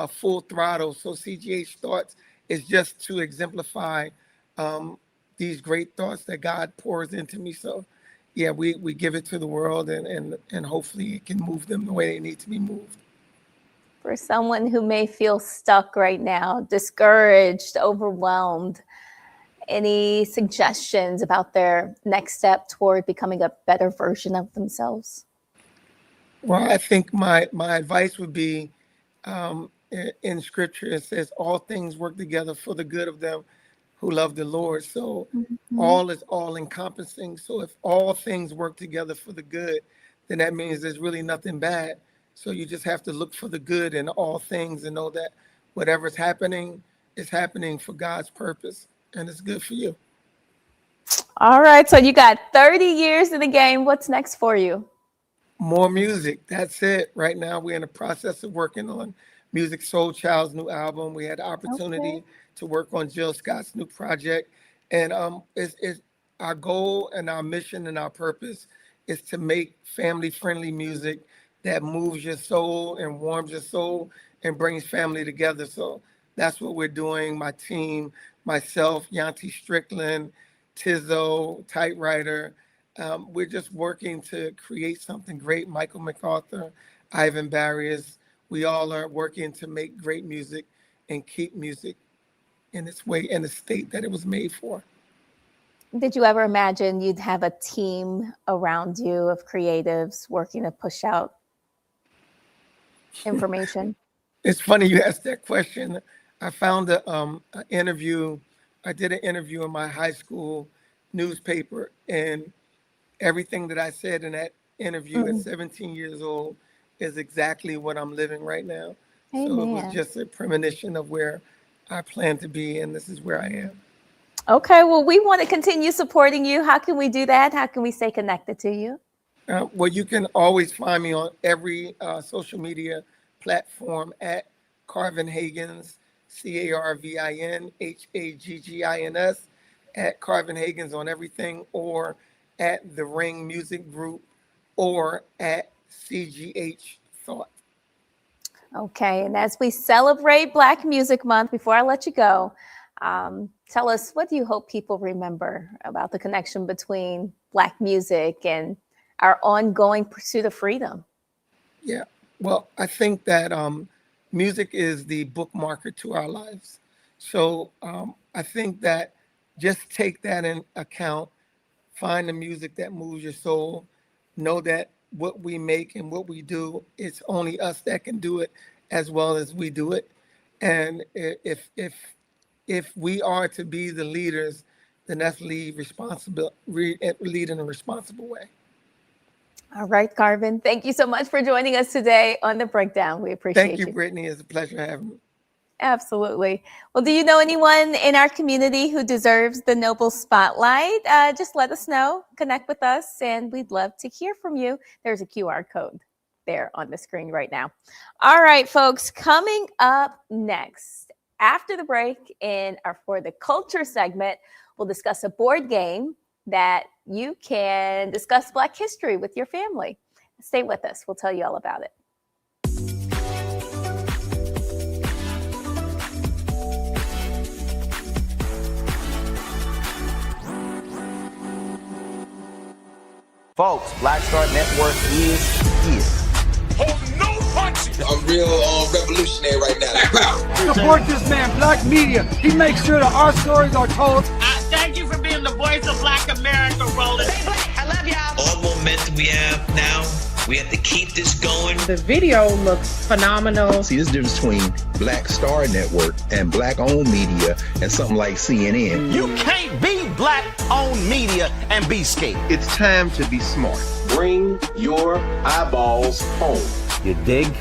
full throttle. So CGH Thoughts is just to exemplify these great thoughts that God pours into me. So yeah, we give it to the world, and hopefully it can move them the way they need to be moved. For someone who may feel stuck right now, discouraged, overwhelmed, any suggestions about their next step toward becoming a better version of themselves? Well, I think my advice would be, in scripture, it says all things work together for the good of them who love the Lord. So all is all encompassing. So if all things work together for the good, then that means there's really nothing bad. So you just have to look for the good in all things and know that whatever's happening is happening for God's purpose, and it's good for you. All right. So you got 30 years in the game. What's next for you? More music. That's it. Right now, we're in the process of working on Music Soul Child's new album. We had the opportunity to work on Jill Scott's new project. And it's our goal and our mission and our purpose is to make family-friendly music that moves your soul and warms your soul and brings family together. So that's what we're doing. My team, myself, Yanti Strickland, Tizzo, Typewriter. We're just working to create something great. Michael MacArthur, Ivan Barrios, we all are working to make great music and keep music in its way, in the state that it was made for. Did you ever imagine you'd have a team around you of creatives working to push out information? It's funny you asked that question. I found an interview. I did an interview in my high school newspaper, and everything that I said in that interview at 17 years old is exactly what I'm living right now. Amen. So it was just a premonition of where I plan to be, and this is where I am. Okay, well, we want to continue supporting you. How can we do that? How can we stay connected to you? Well, you can always find me on every social media platform at Carvin Haggins, CarvinHaggins, at Carvin Haggins on everything, or at The Ring Music Group, or at CGH Thought. Okay, and as we celebrate Black Music Month, before I let you go, tell us, what do you hope people remember about the connection between Black music and our ongoing pursuit of freedom? Yeah, well, I think that music is the bookmarker to our lives. So I think that just take that in account, find the music that moves your soul, know that what we make and what we do, it's only us that can do it as well as we do it. And if we are to be the leaders, then let's lead in a responsible way. All right, Carvin, thank you so much for joining us today on The Breakdown. We appreciate you. Thank you, Brittany. It's a pleasure having me. Absolutely. Well, do you know anyone in our community who deserves the Noble Spotlight? Just let us know, connect with us, and we'd love to hear from you. There's a QR code there on the screen right now. All right, folks, coming up next, after the break in our For the Culture segment, we'll discuss a board game that you can discuss Black history with your family. Stay with us. We'll tell you all about it. Folks, Black Star Network is here. Oh, no punches! I'm real revolutionary right now. Support this man, Black Media. He makes sure that our stories are told. Thank you for being the voice of Black America, Roland. Stay Black. I love y'all. All momentum we have now, we have to keep this going. The video looks phenomenal. See, this difference between Black Star Network and Black-owned media and something like CNN. You can't be Black-owned media and be scared. It's time to be smart. Bring your eyeballs home. You dig?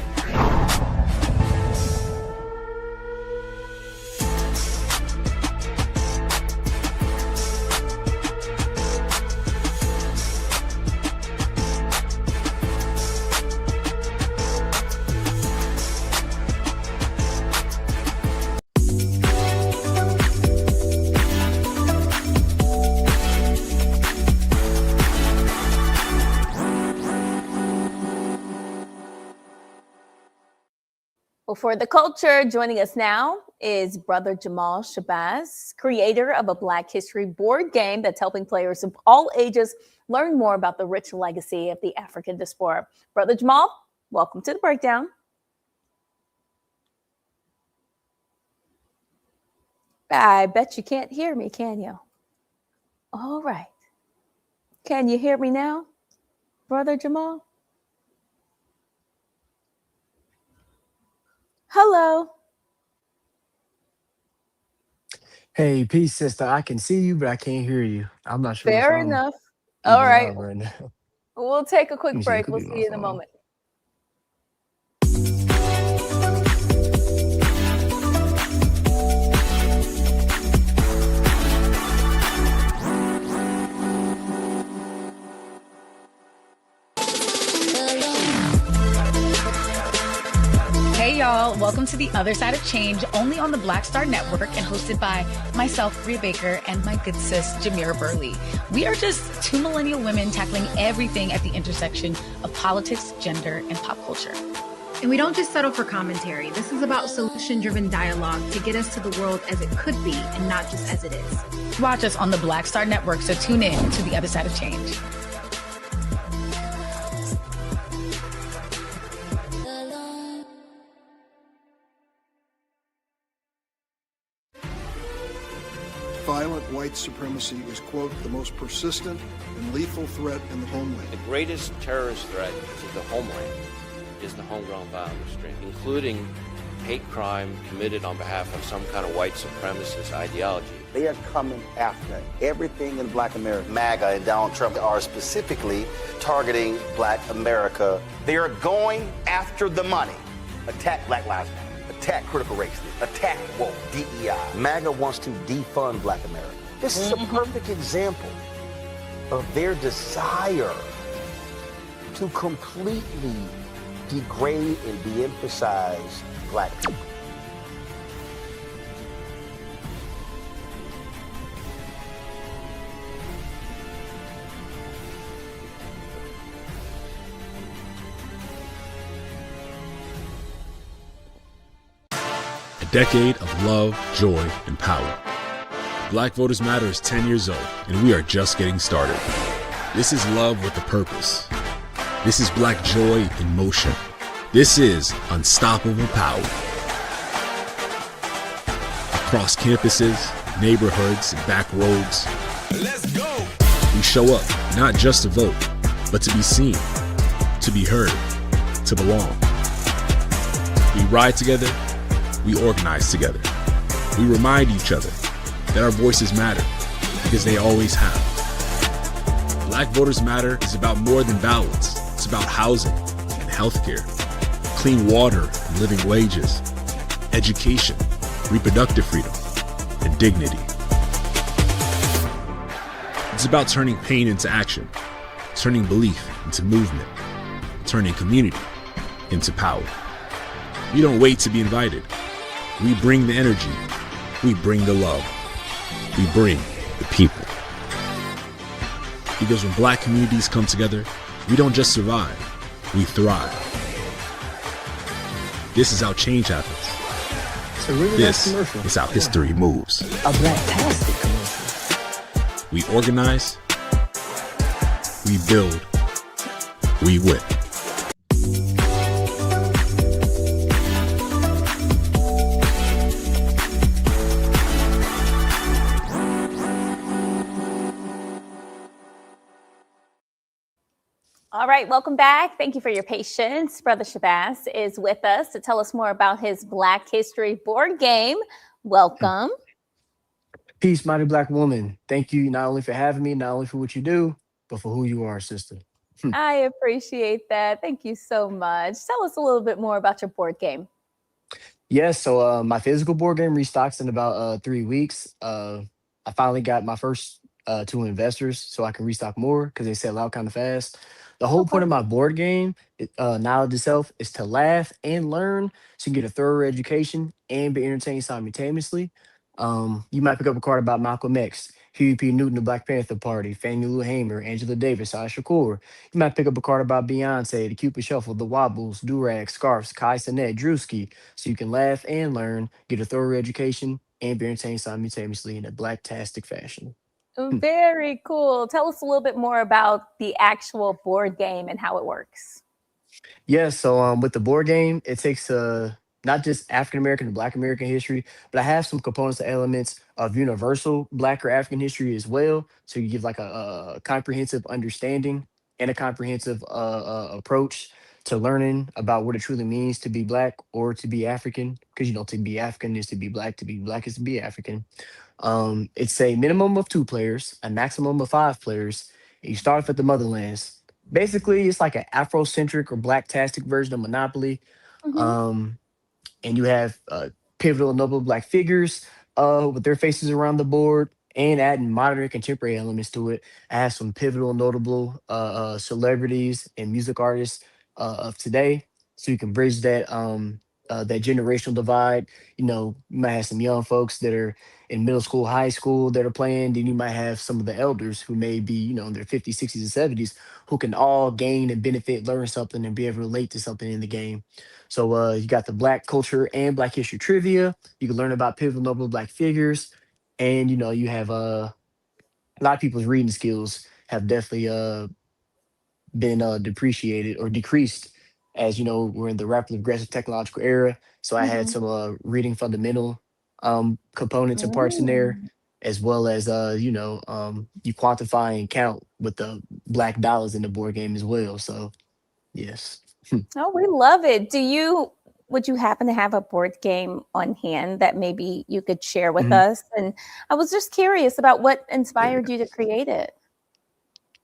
Well, for the culture, joining us now is Brother Jamal Shabazz, creator of a Black History board game that's helping players of all ages learn more about the rich legacy of the African diaspora. Brother Jamal, welcome to the breakdown. I bet you can't hear me, can you? All right. Can you hear me now, Brother Jamal? Hello. Hey, peace, sister. I can see you, but I can't hear you. I'm not sure. Fair enough. All right. Right now. We'll take a quick Let me see, it break. could We'll be see my you in a phone. moment. Hey y'all, welcome to the Other Side of Change, only on the Black Star Network and hosted by myself, Bria Baker, and my good sis, Jamira Burley. We are just two millennial women tackling everything at the intersection of politics, gender, and pop culture. And we don't just settle for commentary. This is about solution-driven dialogue to get us to the world as it could be and not just as it is. Watch us on the Black Star Network, so tune in to the Other Side of Change. Violent white supremacy is, quote, the most persistent and lethal threat in the homeland. The greatest terrorist threat to the homeland is the homegrown violence stream, including hate crime committed on behalf of some kind of white supremacist ideology. They are coming after everything in Black America. MAGA and Donald Trump are specifically targeting Black America. They are going after the money. Attack Black Lives Matter. Attack critical race theory, attack woke, DEI. MAGA wants to defund Black America. This is a perfect example of their desire to completely degrade and de-emphasize Black people. A decade of love, joy, and power. Black Voters Matter is 10 years old, and we are just getting started. This is love with a purpose. This is Black joy in motion. This is unstoppable power. Across campuses, neighborhoods, and back roads, let's go! We show up not just to vote, but to be seen, to be heard, to belong. We ride together. We organize together. We remind each other that our voices matter because they always have. Black Voters Matter is about more than ballots. It's about housing and healthcare, clean water and living wages, education, reproductive freedom, and dignity. It's about turning pain into action, turning belief into movement, turning community into power. We don't wait to be invited. We bring the energy. We bring the love. We bring the people. Because when Black communities come together, we don't just survive, we thrive. This is how change happens. So really This nice commercial. is how history moves. A black-tastic commercial. We organize, we build, we win. All right, welcome back. Thank you for your patience. Brother Shabazz is with us to tell us more about his Black History board game. Welcome. Peace, mighty black woman. Thank you not only for having me, not only for what you do, but for who you are, sister. I appreciate that. Thank you so much. Tell us a little bit more about your board game. Yes, so my physical board game restocks in about 3 weeks. I finally got my first two investors so I can restock more because they sell out kind of fast. The whole point of my board game, knowledge itself, is to laugh and learn so you can get a thorough education and be entertained simultaneously. You might pick up a card about Malcolm X, Huey P. Newton, the Black Panther Party, Fannie Lou Hamer, Angela Davis, Asha Shakur. You might pick up a card about Beyonce, the Cupid Shuffle, the Wobbles, Durag, Scarfs, Kai Sinet, Drewski, so you can laugh and learn, get a thorough education, and be entertained simultaneously in a black-tastic fashion. Very cool. Tell us a little bit more about the actual board game and how it works. Yeah, so with the board game, it takes not just African American and Black American history, but I have some components and elements of universal Black or African history as well. So you give like a comprehensive understanding and a comprehensive approach to learning about what it truly means to be Black or to be African. Because to be African is to be Black is to be African. It's a minimum of 2 players, a maximum of 5 players. And you start off at the motherlands. Basically, it's like an Afrocentric or Black-tastic version of Monopoly. Um, and you have pivotal and notable Black figures with their faces around the board, and adding modern and contemporary elements to it. I have some pivotal, notable celebrities and music artists of today, so you can bridge that generational divide. You might have some young folks that are in middle school, high school that are playing. Then you might have some of the elders who may be, in their 50s, 60s, and 70s, who can all gain and benefit, learn something, and be able to relate to something in the game. So you got the Black culture and Black history trivia. You can learn about pivotal notable Black figures, and you have a lot of people's reading skills have definitely been depreciated or decreased, as we're in the rapidly aggressive technological era. So I had some reading fundamental components and parts in there, as well as you quantify and count with the Black dollars in the board game as well. So yes. Oh, we love it. Would you happen to have a board game on hand that maybe you could share with us? And I was just curious about what inspired you to create it.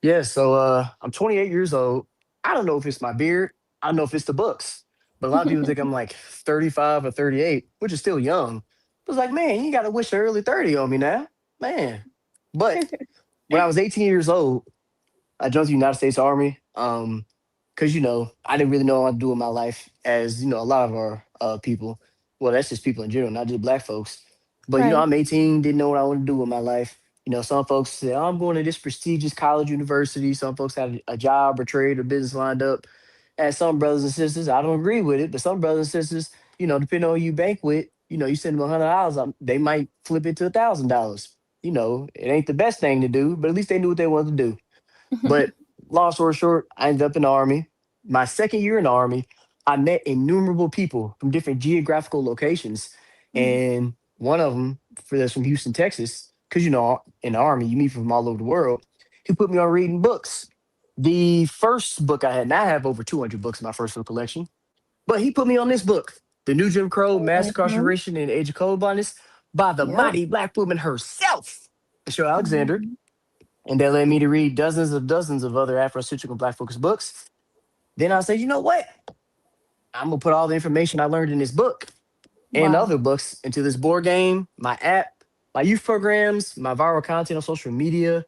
Yeah, so I'm 28 years old. I don't know if it's my beard. I don't know if it's the books. But a lot of people think I'm like 35 or 38, which is still young. I was like, man, you got to wish the early 30 on me now. Man. But when I was 18 years old, I joined the United States Army. Because, I didn't really know what to do with my life, as, a lot of our people. Well, that's just people in general, not just Black folks. But, Right. I'm 18, didn't know what I wanted to do with my life. Some folks say, oh, I'm going to this prestigious college university. Some folks have a job or trade or business lined up. And some brothers and sisters, I don't agree with it, but some brothers and sisters, depending on who you bank with, you send them $100, they might flip it to $1,000. It ain't the best thing to do, but at least they knew what they wanted to do. But long story short, I ended up in the Army. My second year in the Army, I met innumerable people from different geographical locations. And one of them, that's from Houston, Texas, because, in the Army, you meet from all over the world. He put me on reading books. The first book I had, and I have over 200 books in my personal collection, but he put me on this book, The New Jim Crow, Mass Incarceration and the Age of Colorblindness, by the mighty Black woman herself, Michelle Alexander. And that led me to read dozens of other Afrocentric and Black focused books. Then I said, you know what? I'm going to put all the information I learned in this book and Wow. other books into this board game, my app, my youth programs, my viral content on social media.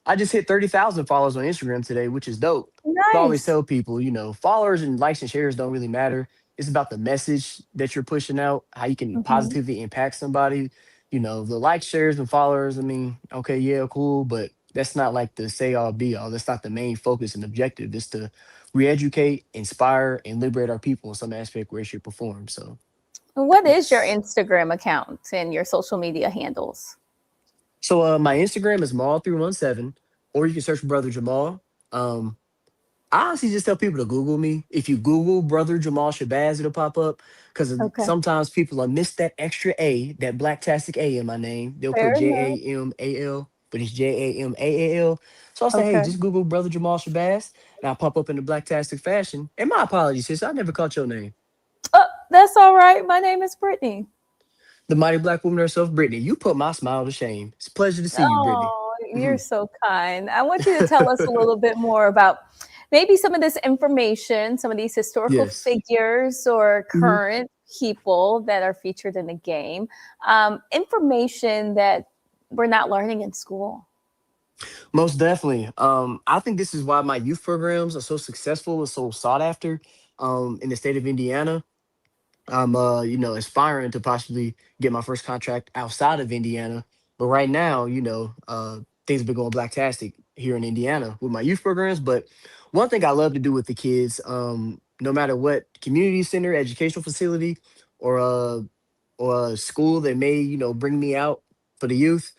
I just hit 30,000 followers on Instagram today, which is dope. I always Nice. tell people, followers and likes and shares don't really matter. It's about the message that you're pushing out, how you can Hmm. positively impact somebody. The likes, shares, and followers. I mean, okay, yeah, cool, but that's not like the say all be all. That's not the main focus and objective. It's to re-educate, inspire, and liberate our people in some aspect, way, shape, or form. So What is your yes. Instagram account and your social media handles? So my Instagram is Maul317, or you can search Brother Jamal. Um, I honestly just tell people to Google me. If you Google Brother Jamal Shabazz, it'll pop up. Because Okay. sometimes people will miss that extra A, that blacktastic A in my name. They'll put Fair enough. Jamal, but it's Jamaal. So I'll say, hey, Okay. just Google Brother Jamal Shabazz, and I'll pop up in the blacktastic fashion. And my apologies, sis, I never caught your name. Oh, that's all right. My name is Brittany. The mighty black woman herself, Brittany. You put my smile to shame. It's a pleasure to see you, Brittany. Oh, you're so kind. I want you to tell us a little bit more about maybe some of this information, some of these historical Yes. figures or Mhm. current people that are featured in the game, information that we're not learning in school. Most definitely. I think this is why my youth programs are so successful and so sought after in the state of Indiana. I'm aspiring to possibly get my first contract outside of Indiana. But right now, things have been going blacktastic here in Indiana with my youth programs. But one thing I love to do with the kids, no matter what community center, educational facility, or a school that may, bring me out for the youth,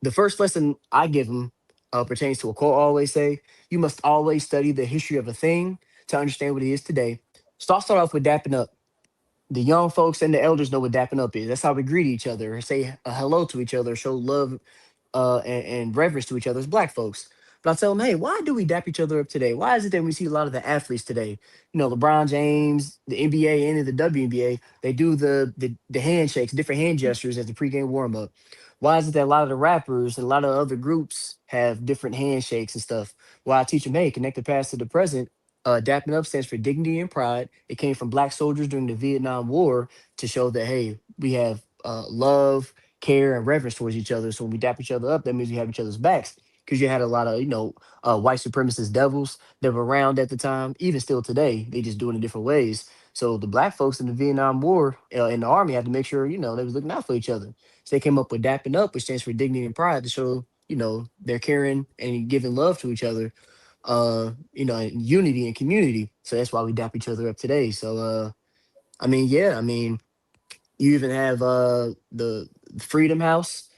the first lesson I give them pertains to a quote I always say: "You must always study the history of a thing to understand what it is today." So I'll start off with dapping up. The young folks and the elders know what dapping up is. That's how we greet each other, say hello to each other, show love and reverence to each other as black folks. But I tell them, hey, why do we dap each other up today? Why is it that we see a lot of the athletes today? LeBron James, the NBA, and the WNBA, they do the handshakes, different hand gestures as the pregame warm up. Why is it that a lot of the rappers and a lot of other groups have different handshakes and stuff? Well, I teach them, hey, connect the past to the present. Dapping up stands for dignity and pride. It came from black soldiers during the Vietnam War to show that, hey, we have love, care, and reverence towards each other. So when we dap each other up, that means we have each other's backs. Because you had a lot of, white supremacist devils that were around at the time, even still today. They just do it in different ways. So the black folks in the Vietnam War in the army had to make sure, they was looking out for each other. So they came up with dapping up, which stands for dignity and pride, to show, they're caring and giving love to each other, in unity and community. So that's why we dap each other up today. So, I mean, yeah, I mean, you even have the Freedom House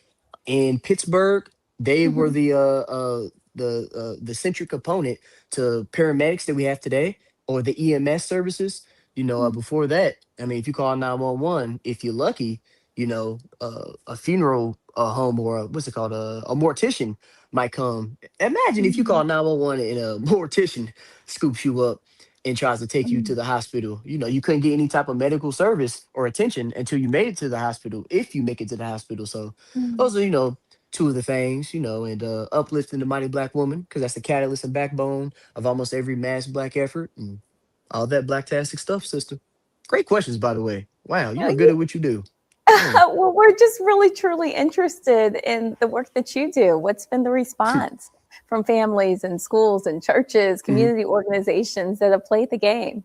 in Pittsburgh. They were Mhm. the central component to paramedics that we have today, or the EMS services. Before that, I mean, if you call 911, if you're lucky, a funeral home, or what's it called, a mortician might come. Imagine if you call Mhm. 911 and a mortician scoops you up and tries to take you to Mhm. the hospital. You couldn't get any type of medical service or attention until you made it to the hospital, if you make it to the hospital. So Mhm. those are, two of the things, and uplifting the mighty black woman, because that's the catalyst and backbone of almost every mass black effort and all that blacktastic stuff, sister. Great questions, by the way. Wow, you are good Yeah. at what you do. Mm, Well, we're just really truly interested in the work that you do. What's been the shoot. response from families and schools and churches, Mhm. community organizations that have played the game?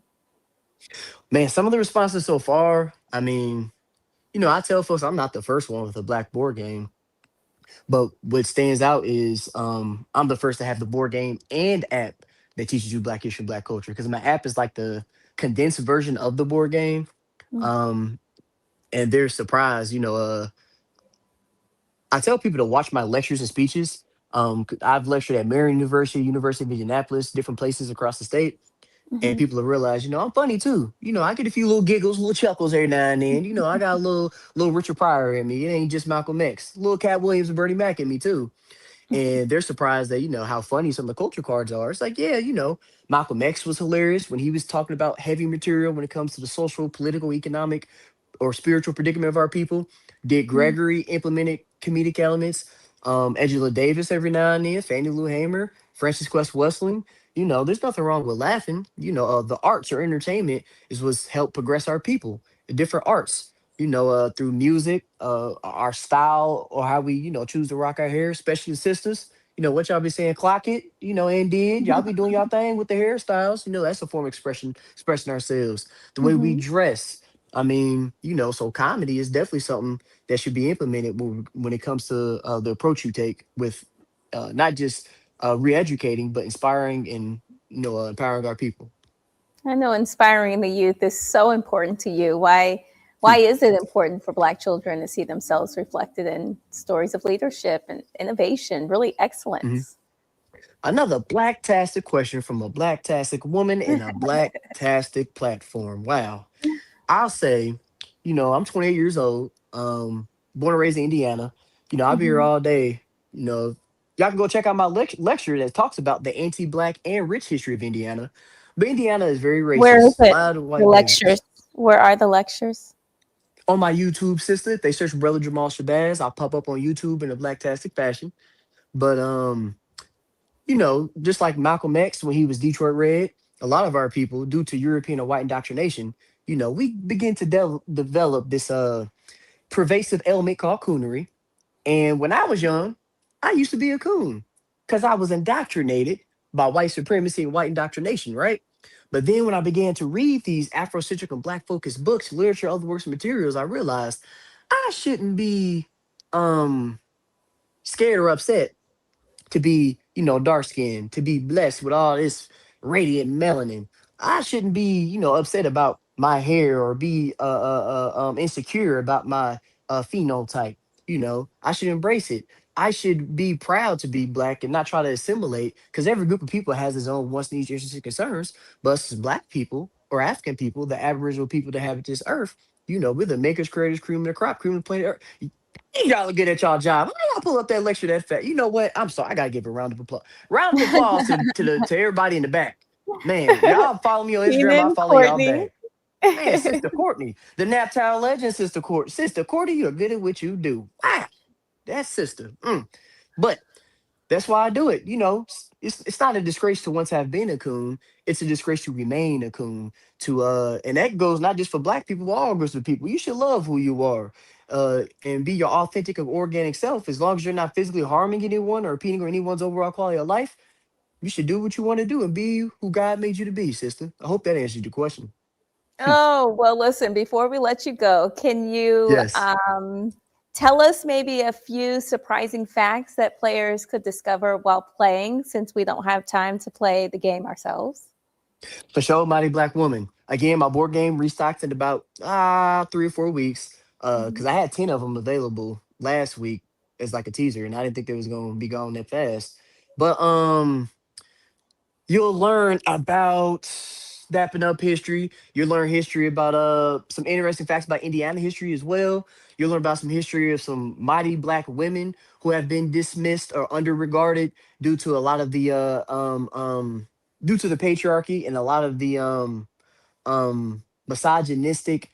Man, some of the responses so far, I mean, I tell folks I'm not the first one with a black board game. But what stands out is I'm the first to have the board game and app that teaches you Black history, Black culture. Because my app is like the condensed version of the board game. Mm. Um, and they're surprised. I tell people to watch my lectures and speeches. I've lectured at Marion University, University of Indianapolis, different places across the state. And Mhm. people have realized, I'm funny too. I get a few little giggles, little chuckles every now and then. I got a little Richard Pryor in me. It ain't just Malcolm X. Little Cat Williams and Bernie Mac in me too. And they're surprised that how funny some of the culture cards are. It's like, yeah, Malcolm X was hilarious when he was talking about heavy material when it comes to the social, political, economic, or spiritual predicament of our people. Dick Mm. Gregory implemented comedic elements. Angela Davis every now and then, Fannie Lou Hamer, Francis Quest Wesseling. There's nothing wrong with laughing. The arts or entertainment is what's helped progress our people. different arts, through music, our style, or how we, choose to rock our hair, especially the sisters. What y'all be saying, clock it, and did y'all be doing y'all thing with the hairstyles? That's a form of expressing ourselves. The way we Hmm. dress. I mean, so comedy is definitely something that should be implemented when it comes to the approach you take with not just re-educating, but inspiring and empowering our people. I know inspiring the youth is so important to you. Why is it important for Black children to see themselves reflected in stories of leadership and innovation, really Mhm. excellence? Another black-tastic question from a black-tastic woman in a black-tastic platform. Wow. I'll say, I'm 28 years old, born and raised in Indiana. I'll be here Mhm. all day. You know, y'all can go check out my lecture that talks about the anti-black and rich history of Indiana. But Indiana is very Where is racist. A it? lot of The white lectures. babies. Where are the lectures? On my YouTube, sister, if they search Brother Jamal Shabazz, I'll pop up on YouTube in a black-tastic fashion. But just like Malcolm X when he was Detroit Red, a lot of our people, due to European and white indoctrination, we begin to develop this pervasive element called coonery. And when I was young, I used to be a coon because I was indoctrinated by white supremacy and white indoctrination, right? But then when I began to read these Afrocentric and Black focused books, literature, other works and materials, I realized I shouldn't be um scared or upset to be, dark skinned, to be blessed with all this radiant melanin. I shouldn't be, upset about my hair or be insecure about my phenotype. I should embrace it. I should be proud to be black and not try to assimilate because every group of people has its own wants, needs, interests, and concerns. But us as black people or African people, the aboriginal people that inhabit this earth, we're the makers, creators, cream of the crop, cream of the planet Earth. Y'all are good at y'all job. How y'all pull up that lecture that fast? You know what? I'm sorry. I gotta give a round of applause. Round of applause to everybody in the back. Man, y'all follow me on Instagram. I Keenan, follow y'all Courtney. back. Man, Sister Courtney, the Naptown legend, Sister Courtney, you're good at what you do. Wow, that's sister. But that's why I do it. It's not a disgrace to once have been a coon. It's a disgrace to remain a coon. And that goes not just for black people, but all groups of people. You should love who you are, and be your authentic and organic self. As long as you're not physically harming anyone or impeding on anyone's overall quality of life, you should do what you want to do and be who God made you to be, sister. I hope that answered your question. Oh, well, listen, before we let you go, can you Yes. tell us maybe a few surprising facts that players could discover while playing since we don't have time to play the game ourselves? For sure, Mighty Black Woman. Again, my board game restocks in about 3 or 4 weeks. Because Mhm. I had 10 of them available last week as like a teaser, and I didn't think they was gonna be gone that fast. But you'll learn about snapping up history. You'll learn history about some interesting facts about Indiana history as well. You'll learn about some history of some mighty black women who have been dismissed or underregarded due to a lot of the due to the patriarchy and a lot of the misogynistic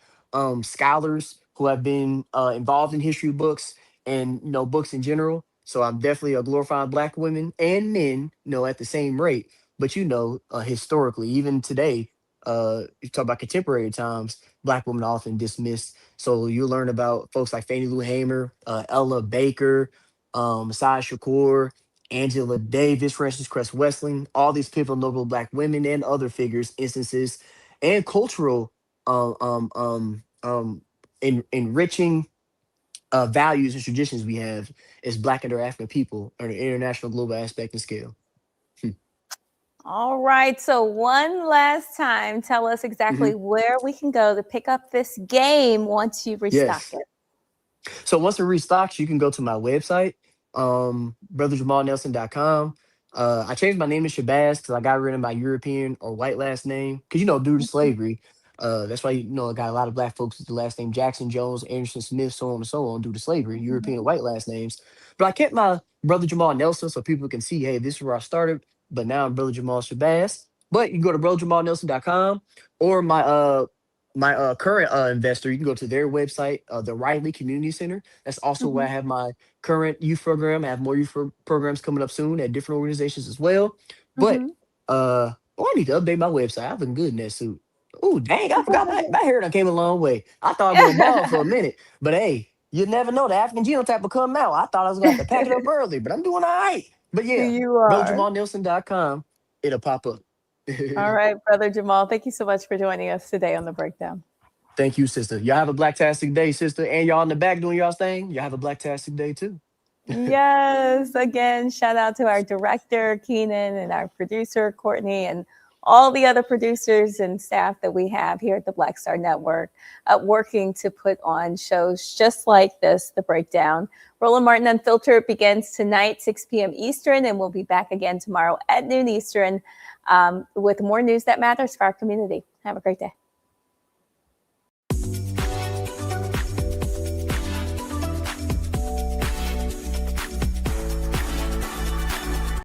scholars who have been involved in history books and books in general. So I'm definitely a glorifying black women and men, at the same rate. But historically, even today, you talk about contemporary times, black women are often dismissed. So you learn about folks like Fannie Lou Hamer, Ella Baker, Messiah Shakur, Angela Davis, Frances Cress Wesling, all these pivotal notable black women and other figures, instances and cultural enriching values and traditions we have as Black and or African people on an international global aspect and scale. All right. So, one last time, tell us exactly Mhm. where we can go to pick up this game once you restock Yes. it. So once it restocks, you can go to my website, brotherjamalnelson.com. I changed my name to Shabazz because I got rid of my European or white last name. Because due to slavery, that's why I got a lot of black folks with the last name Jackson, Jones, Anderson, Smith, so on and so on, due to slavery, European or Mhm. white last names. But I kept my Brother Jamal Nelson so people can see, hey, this is where I started. But now I'm Brother Jamal Shabazz. But you can go to brotherjamalnelson.com or my current investor, you can go to their website, the Riley Community Center. That's also where I Mhm. have my current youth program. I have more programs coming up soon at different organizations as well. But Mhm. I need to update my website. I've been good in that suit. Ooh, dang, I forgot my hair done came a long way. I thought I was going bald for a minute. But hey, you never know. The African genotype will come out. I thought I was going to have to pack it up early, but I'm doing all right. But yeah, You are. BrotherJamalNielsen.com. It'll pop up. All right, Brother Jamal. Thank you so much for joining us today on The Breakdown. Thank you, sister. Y'all have a blacktastic day, sister. And y'all in the back doing y'all's thing. Y'all have a blacktastic day too. Yes. Again, shout out to our director, Keenan, and our producer, Courtney, and all the other producers and staff that we have here at the Black Star Network, working to put on shows just like this, The Breakdown. Roland Martin Unfiltered begins tonight, 6 p.m. Eastern, and we'll be back again tomorrow at noon Eastern with more news that matters for our community. Have a great day.